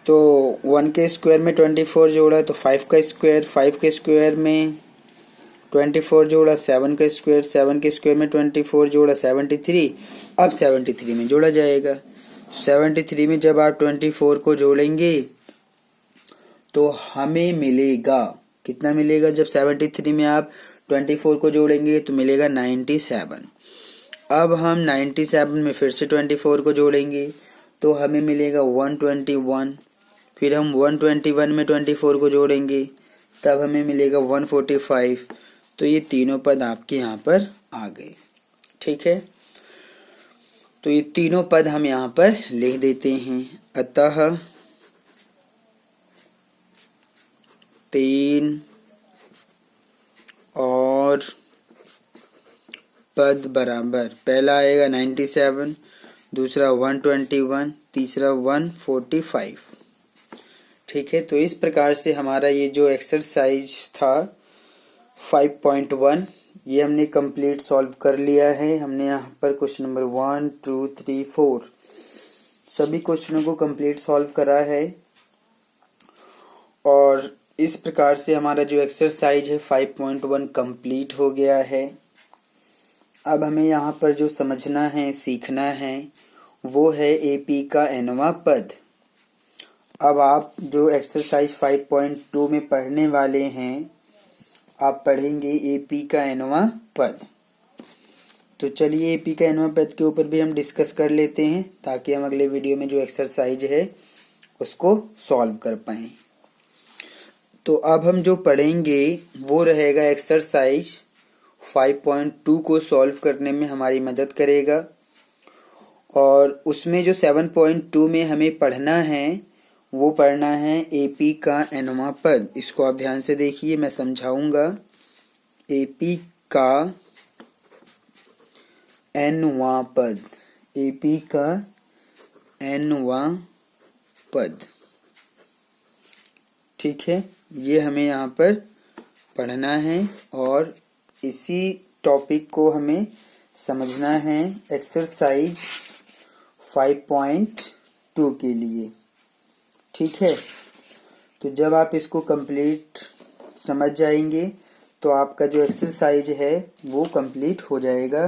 तो 1 के स्क्वायर में 24 जोड़ा तो 5 का स्क्वायर, 5 के स्क्वायर में 24 जोड़ा, 7 का स्क्वायर, 7 के स्क्वायर में 24 जोड़ा 73। अब 73 में जोड़ा जाएगा। 73 में जब आप 24 को जोड़ेंगे तो हमें मिलेगा, कितना मिलेगा? जब 73 में आप 24 को जोड़ेंगे तो मिलेगा 97। अब हम 97 में फिर से 24 को जोड़ेंगे तो हमें मिलेगा 121। फिर हम 121 में 24 को जोड़ेंगे तब हमें मिलेगा 145। तो ये तीनों पद आपके यहाँ पर आ गए। ठीक है, तो ये तीनों पद हम यहाँ पर लिख देते हैं। अतः 3 और पद बराबर पहला आएगा 97, दूसरा 121, तीसरा 145। ठीक है, तो इस प्रकार से हमारा ये जो एक्सरसाइज था 5.1 ये हमने कंप्लीट सॉल्व कर लिया है। हमने यहाँ पर क्वेश्चन नंबर 1, 2, 3, 4 सभी क्वेश्चनों को कंप्लीट सॉल्व करा है और इस प्रकार से हमारा जो एक्सरसाइज है 5.1 कंप्लीट हो गया है। अब हमें यहाँ पर जो समझना है, सीखना है, वो है एपी का nवां पद। अब आप जो एक्सरसाइज 5.2 में पढ़ने वाले हैं, आप पढ़ेंगे एपी का nवां पद। तो चलिए एपी का nवां पद के ऊपर भी हम डिस्कस कर लेते हैं ताकि हम अगले वीडियो में जो एक्सरसाइज है उसको सॉल्व कर पाएं। तो अब हम जो पढ़ेंगे वो रहेगा एक्सरसाइज 5.2 को सॉल्व करने में हमारी मदद करेगा और उसमें जो 7.2 में हमें पढ़ना है वो पढ़ना है एपी का nवां पद। इसको आप ध्यान से देखिए, मैं समझाऊंगा। एपी का nवां पद, एपी का nवां पद। ठीक है, ये हमें यहाँ पर पढ़ना है और इसी टॉपिक को हमें समझना है एक्सरसाइज 5.2 के लिए। ठीक है, तो जब आप इसको कंप्लीट समझ जाएंगे तो आपका जो एक्सरसाइज है वो कंप्लीट हो जाएगा,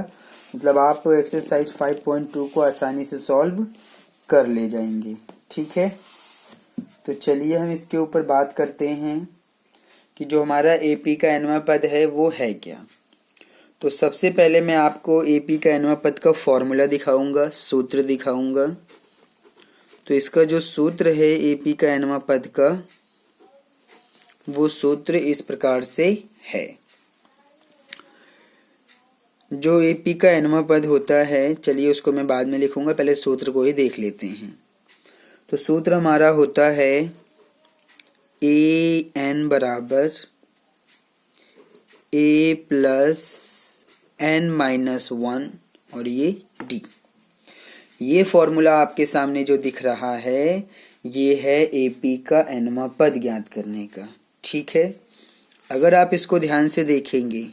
मतलब आप एक्सरसाइज 5.2 को आसानी से सॉल्व कर ले जाएंगे। ठीक है, तो चलिए हम इसके ऊपर बात करते हैं कि जो हमारा एपी का nवां पद है वो है क्या। तो सबसे पहले मैं आपको एपी का nवां पद का फॉर्मूला दिखाऊंगा, सूत्र दिखाऊंगा। तो इसका जो सूत्र है एपी का nवां पद का, वो सूत्र इस प्रकार से है। जो एपी का nवां पद होता है, चलिए उसको मैं बाद में लिखूंगा, पहले सूत्र को ही देख लेते हैं। तो सूत्र हमारा होता है ए एन बराबर ए प्लस एन माइनस 1 और ये डी। ये फॉर्मूला आपके सामने जो दिख रहा है ये है एपी का nवां पद ज्ञात करने का। ठीक है, अगर आप इसको ध्यान से देखेंगे,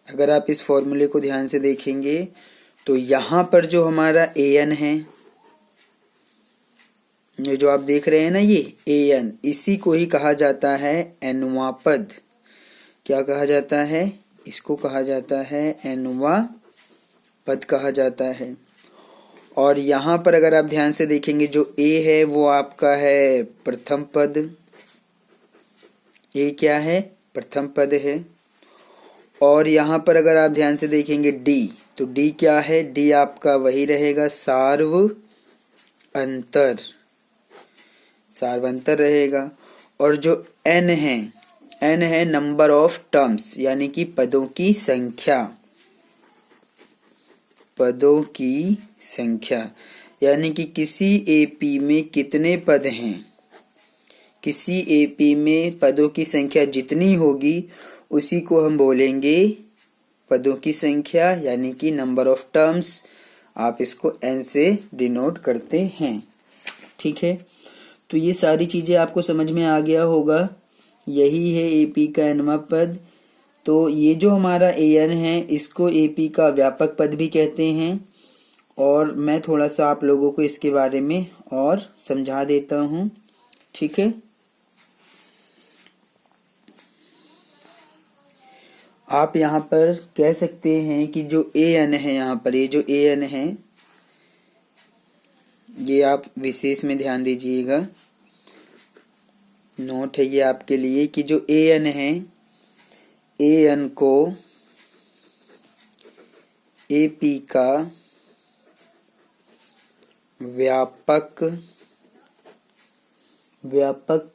अगर आप इस फॉर्मूले को ध्यान से देखेंगे तो यहाँ पर जो हमारा एन है, ये जो आप देख रहे हैं ना, ये एन, इसी को ही कहा जाता है nवां पद। क्या कहा जाता है? इसको कहा जाता है nवां पद कहा जाता है। और यहाँ पर अगर आप ध्यान से देखेंगे जो ए है वो आपका है प्रथम पद। ए क्या है? प्रथम पद है। और यहाँ पर अगर आप ध्यान से देखेंगे डी, तो डी क्या है? डी आपका वही रहेगा, सार्वअंतर, सार्वअंतर रहेगा। और जो एन है, एन है नंबर ऑफ टर्म्स, यानी कि पदों की संख्या, पदों की संख्या, यानी कि किसी एपी में कितने पद हैं। किसी एपी में पदों की संख्या जितनी होगी उसी को हम बोलेंगे पदों की संख्या, यानी कि नंबर ऑफ टर्म्स। आप इसको एन से डिनोट करते हैं। ठीक है, तो ये सारी चीजें आपको समझ में आ गया होगा। यही है एपी का nवां पद। तो ये जो हमारा एन है इसको एपी का व्यापक पद भी कहते हैं। और मैं थोड़ा सा आप लोगों को इसके बारे में और समझा देता हूँ। ठीक है, आप यहाँ पर कह सकते हैं कि जो एन है, यहाँ पर ये जो एन है, ये आप विशेष में ध्यान दीजिएगा, नोट है ये आपके लिए, कि जो एन है, एन को एपी का व्यापक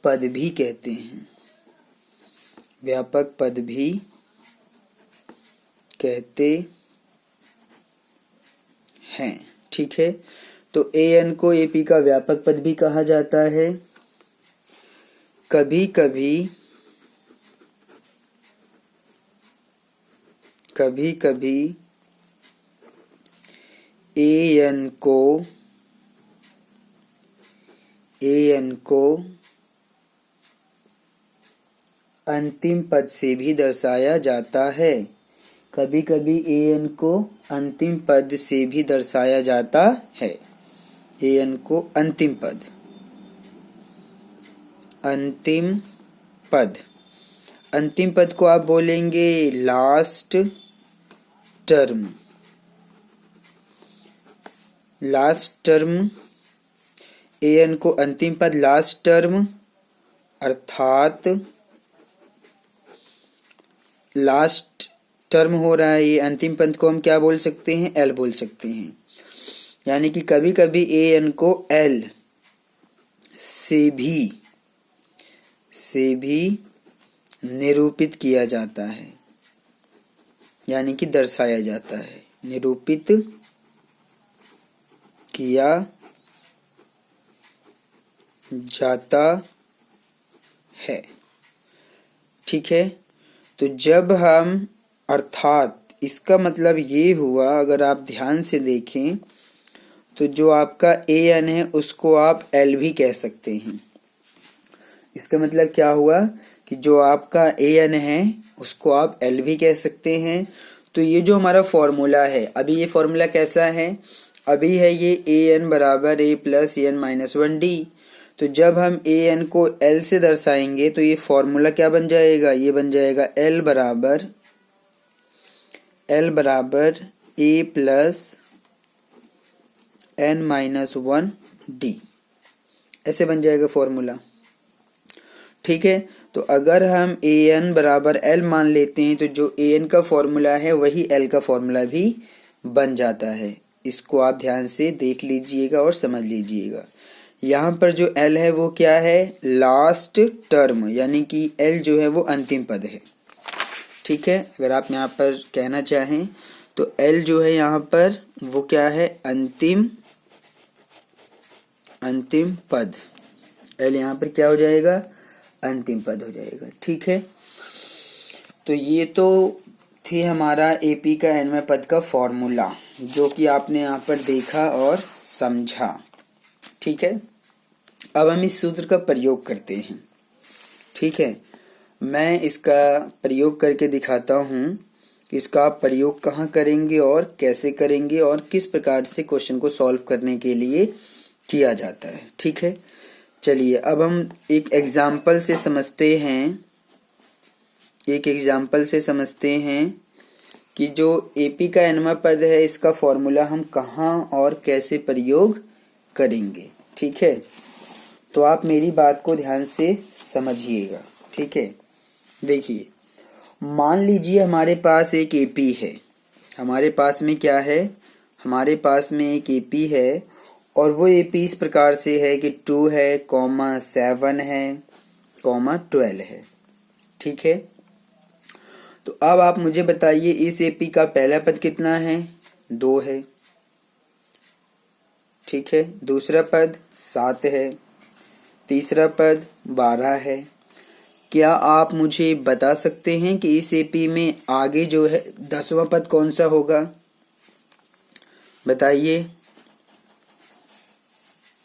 पद भी कहते हैं, व्यापक पद भी कहते हैं। ठीक है, तो एन को एपी का व्यापक पद भी कहा जाता है। कभी कभी कभी an को अंतिम पद से भी दर्शाया जाता है। कभी कभी an को अंतिम पद से भी दर्शाया जाता है। an को अंतिम पद अंतिम पद को आप बोलेंगे लास्ट टर्म। an को अंतिम पद लास्ट टर्म, अर्थात लास्ट टर्म हो रहा है ये, अंतिम पद को हम क्या बोल सकते हैं, एल बोल सकते हैं। यानी कि कभी कभी an को एल से भी निरूपित किया जाता है, यानी कि दर्शाया जाता है, निरूपित किया जाता है। ठीक है, तो जब हम अर्थात इसका मतलब ये हुआ, अगर आप ध्यान से देखें तो जो आपका an है उसको आप l भी कह सकते हैं। इसका मतलब क्या हुआ कि जो आपका an है उसको आप l भी कह सकते हैं। तो ये जो हमारा फॉर्मूला है, अभी ये फॉर्मूला कैसा है, अभी है ये an बराबर a plus n minus 1d। तो जब हम an को l से दर्शाएंगे तो ये फॉर्मूला क्या बन जाएगा, ये बन जाएगा l बराबर a plus n minus 1d, ऐसे बन जाएगा फॉर्मूला। ठीक है, तो अगर हम an बराबर l मान लेते हैं तो जो an का फॉर्मूला है वही l का फॉर्मूला भी बन जाता है। इसको आप ध्यान से देख लीजिएगा और समझ लीजिएगा। यहाँ पर जो l है वो क्या है, लास्ट टर्म, यानी कि l जो है वो अंतिम पद है। ठीक है, अगर आप यहाँ पर कहना चाहें तो l जो है यहाँ पर वो क्या है, अंतिम पद। l यहाँ पर क्या हो जाएगा, अंतिम पद हो जाएगा। ठीक है, तो ये तो थी हमारा AP का nवें पद का फॉर्मूला, जो कि आपने यहाँ पर देखा और समझा। ठीक है, अब हम इस सूत्र का प्रयोग करते हैं। ठीक है, मैं इसका प्रयोग करके दिखाता हूँ कि इसका आप प्रयोग कहाँ करेंगे और कैसे करेंगे और किस प्रकार से क्वेश्चन को सॉल्व करने के लिए किया जाता है। ठीक है, चलिए अब हम एक एग्जाम्पल से समझते हैं कि जो AP का nवां पद है इसका फॉर्मूला हम कहाँ और कैसे प्रयोग करेंगे। ठीक है, तो आप मेरी बात को ध्यान से समझिएगा। ठीक है, देखिए, मान लीजिए हमारे पास एक AP है, हमारे पास में क्या है, हमारे पास में एक AP है और वो AP इस प्रकार से है कि 2 है, 7 है, 12 है। ठीक है, तो अब आप मुझे बताइए इस AP का पहला पद कितना है, 2 है। ठीक है, दूसरा पद 7 है, तीसरा पद 12 है। क्या आप मुझे बता सकते हैं कि इस AP में आगे जो है 10वां पद कौन सा होगा, बताइए।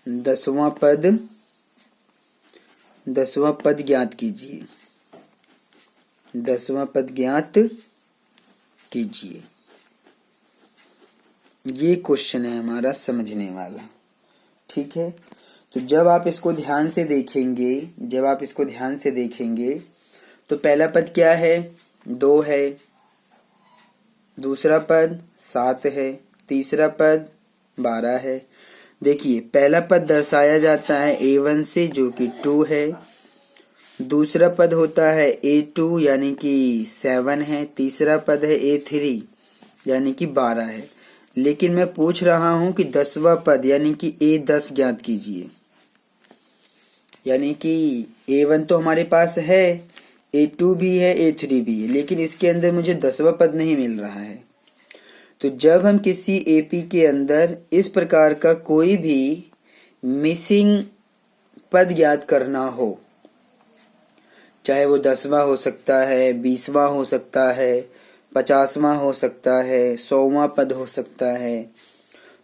10वां पद ज्ञात कीजिए, 10वां पद ज्ञात कीजिए। ये क्वेश्चन है हमारा समझने वाला। ठीक है, तो जब आप इसको ध्यान से देखेंगे तो पहला पद क्या है, 2 है, दूसरा पद 7 है, तीसरा पद 12 है। देखिए, पहला पद दर्शाया जाता है A1 से जो कि 2 है, दूसरा पद होता है A2 यानी कि 7 है, तीसरा पद है A3 यानी कि 12 है। लेकिन मैं पूछ रहा हूं कि 10वां पद यानी कि A10 ज्ञात कीजिए। यानी कि A1 तो हमारे पास है, A2 भी है, A3 भी है, लेकिन इसके अंदर मुझे 10वां पद नहीं मिल रहा है। तो जब हम किसी AP के अंदर इस प्रकार का कोई भी मिसिंग पद ज्ञात करना हो, चाहे वो 10वां हो सकता है, 20वां हो सकता है, 50वां हो सकता है, 100वां पद हो सकता है।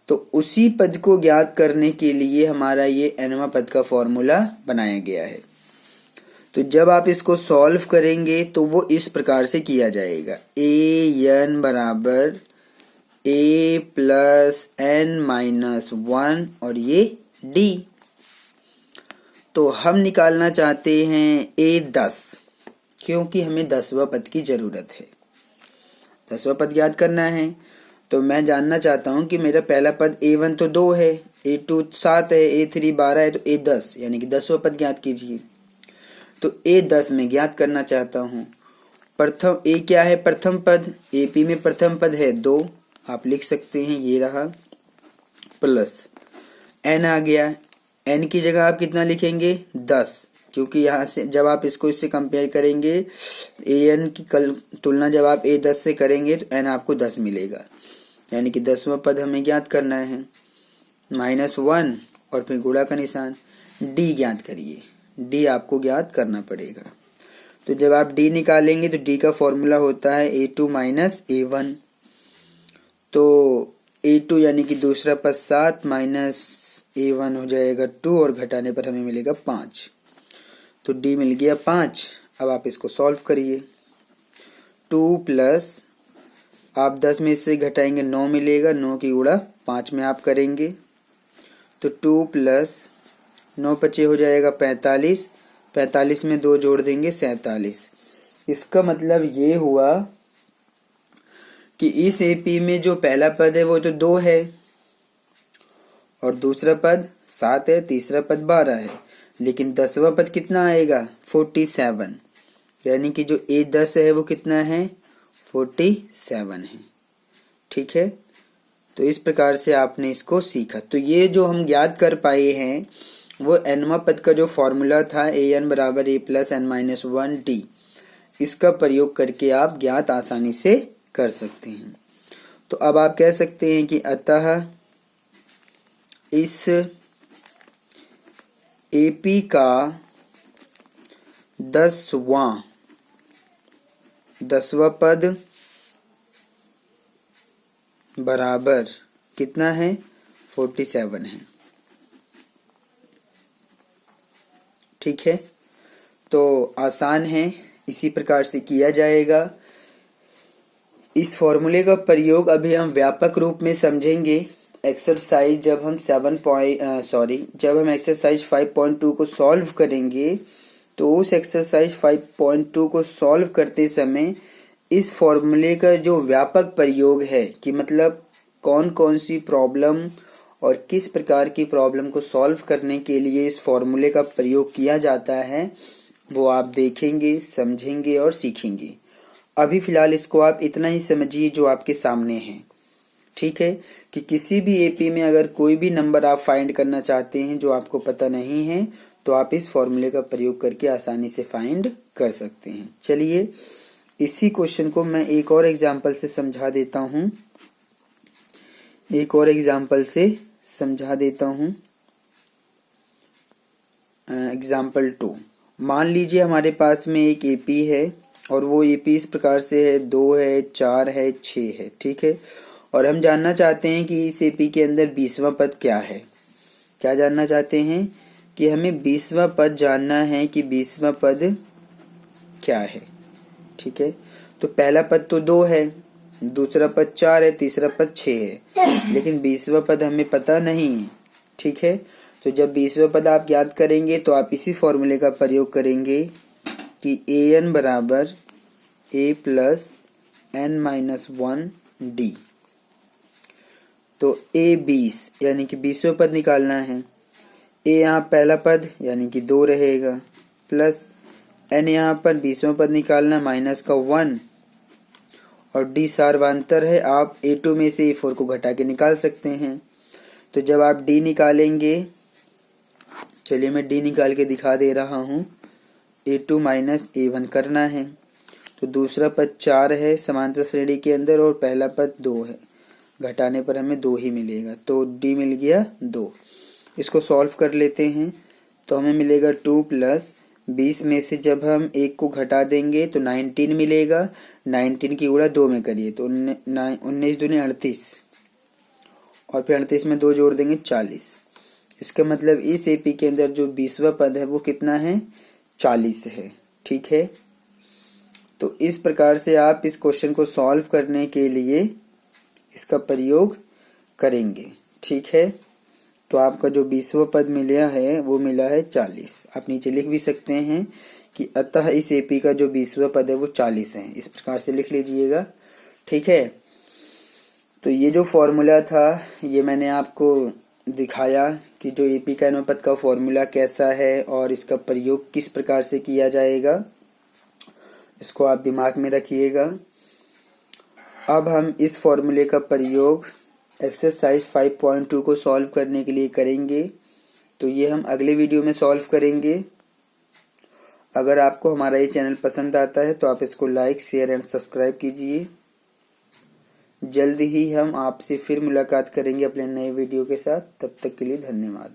तो उसी पद को ज्ञात करने के लिए हमारा ये nवां पद का फॉर्मूला बनाया गया है। तो जब आप इसको सॉल्व करेंगे तो वो इस प्रकार से किया जाएगा, an बराबर a प्लस n माइनस 1 और ये d। तो हम निकालना चाहते हैं a10, क्योंकि हमें 10वां पद की जरूरत है, 10वां पद याद करना है। तो मैं जानना चाहता हूं कि मेरा पहला पद a1 तो 2 है, a2 7 है, a3 12 है, तो a10 यानी कि 10वां पद ज्ञात कीजिए। तो a10 में ज्ञात करना चाहता हूं। प्रथम a क्या है? प्रथम पद। AP में प्रथम पद है 2, आप लिख सकते हैं, ये रहा, प्लस n आ गया। n की जगह आप कितना लिखेंगे? 10, क्योंकि यहाँ से जब आप इसको इससे कंपेयर करेंगे, an की तुलना जब आप a10 से करेंगे तो n आपको 10 मिलेगा, यानी कि 10वां पद हमें ज्ञात करना है। -1 और फिर गुणा का निशान, d ज्ञात करिए, d आपको ज्ञात करना पड़ेगा। तो जब आप d निकालेंगे तो d का फॉर्मूला होता है a2 माइनस a1। तो a2 यानी कि दूसरा पद 7 माइनस a1 हो जाएगा 2 और घटाने पर हमें मिलेगा 5। तो d मिल गया 5। अब आप इसको सॉल्व करिए। 2 प्लस आप 10 में से घटाएंगे 9 मिलेगा, 9 की गुणा 5 में आप करेंगे तो 2 प्लस 9 पचे हो जाएगा 45, 45 में 2 जोड़ देंगे 47। इसका मतलब ये हुआ कि इस AP में जो पहला पद है वो तो 2 है और दूसरा पद 7 है, तीसरा पद 12 है, लेकिन 10वां पद कितना आएगा? 47, यानी कि जो A10 है वो कितना है? 47 है। ठीक है, तो इस प्रकार से आपने इसको सीखा। तो ये जो हम ज्ञात कर पाए हैं वो nवां पद का जो फॉर्मूला था an बराबर a plus n minus 1d, इसका प्रयोग करके आप ज्ञात आसानी से कर सकते हैं। तो अब आप कह सकते हैं कि अतः इस AP का 10वां पद बराबर कितना है? 47 है। ठीक है, तो आसान है, इसी प्रकार से किया जाएगा। इस फॉर्मूले का प्रयोग अभी हम व्यापक रूप में समझेंगे। एक्सरसाइज जब हम जब हम एक्सरसाइज 5.2 को सॉल्व करेंगे तो उस एक्सरसाइज 5.2 को सॉल्व करते समय इस फॉर्मूले का जो व्यापक प्रयोग है कि मतलब कौन कौन सी प्रॉब्लम और किस प्रकार की प्रॉब्लम को सॉल्व करने के लिए इस फॉर्मूले का प्रयोग किया जाता है, वो आप देखेंगे, समझेंगे और सीखेंगे। अभी फिलहाल इसको आप इतना ही समझिए जो आपके सामने है। ठीक है, कि किसी भी AP में अगर कोई भी नंबर आप फाइंड करना चाहते हैं जो आपको पता नहीं है तो आप इस फॉर्मूले का प्रयोग करके आसानी से फाइंड कर सकते हैं। चलिए इसी क्वेश्चन को मैं एक और एग्जाम्पल से समझा देता हूं। एग्जाम्पल 2। मान लीजिए हमारे पास में एक AP है और वो AP इस प्रकार से है, 2 है, 4 है, 6 है। ठीक है, और हम जानना चाहते हैं कि इस AP के अंदर 20वां पद क्या है। क्या जानना चाहते हैं? कि हमें 20वां पद जानना है कि 20वां पद क्या है। ठीक है, तो पहला पद तो 2 है, दूसरा पद 4 है, तीसरा पद 6 है, लेकिन 20वां पद हमें पता नहीं है। ठीक है, तो जब 20वां पद आप याद करेंगे तो आप इसी फॉर्मूले का प्रयोग करेंगे कि an बराबर a plus n minus 1d। तो a 20 यानी कि 20वां पद निकालना है। a यहाँ पहला पद यानी कि 2 रहेगा, प्लस n यहाँ पर 20वां पद निकालना, माइनस का 1 और d सार्वधातुक है, आप a2 में से a4 को घटा के निकाल सकते हैं। तो जब आप d निकालेंगे, चलिए मैं d निकाल के दिखा दे रहा हूँ। a2 माइनस a1 करना है, तो दूसरा पद 4 है समांतर श्रेणी के अंदर और पहला पद 2 है, घटाने पर हमें 2 ही मिलेगा, तो d मिल गया 2। इसको सॉल्व कर लेते हैं तो हमें मिलेगा 2 प्लस 20 में से जब हम 1 को घटा देंगे तो 19 मिलेगा। 19 की गुणा 2 में करिए तो 19 दूनी 38 और फिर 38 में 2 जोड़ देंगे 40। इसका मतलब इस एपी के अंदर जो 20वां पद है वो कितना है, 40 है। ठीक है, तो इस प्रकार से आप इस क्वेश्चन को सॉल्व करने के लिए इसका प्रयोग करेंगे। ठीक है, तो आपका जो 20वां पद मिला है वो मिला है 40। आप नीचे लिख भी सकते हैं कि अतः इस एपी का जो 20वां पद है वो 40 है, इस प्रकार से लिख लीजिएगा। ठीक है, तो ये जो फॉर्मूला था ये मैंने आपको दिखाया कि जो एपी का अनुपात का फॉर्मूला कैसा है और इसका प्रयोग किस प्रकार से किया जाएगा, इसको आप दिमाग में रखिएगा। अब हम इस फॉर्मूले का प्रयोग एक्सरसाइज 5.2 को सॉल्व करने के लिए करेंगे, तो ये हम अगले वीडियो में सॉल्व करेंगे। अगर आपको हमारा ये चैनल पसंद आता है तो आप इसको लाइक, शेयर एंड सब्सक्राइब कीजिए। जल्द ही हम आपसे फिर मुलाकात करेंगे अपने नए वीडियो के साथ। तब तक के लिए धन्यवाद।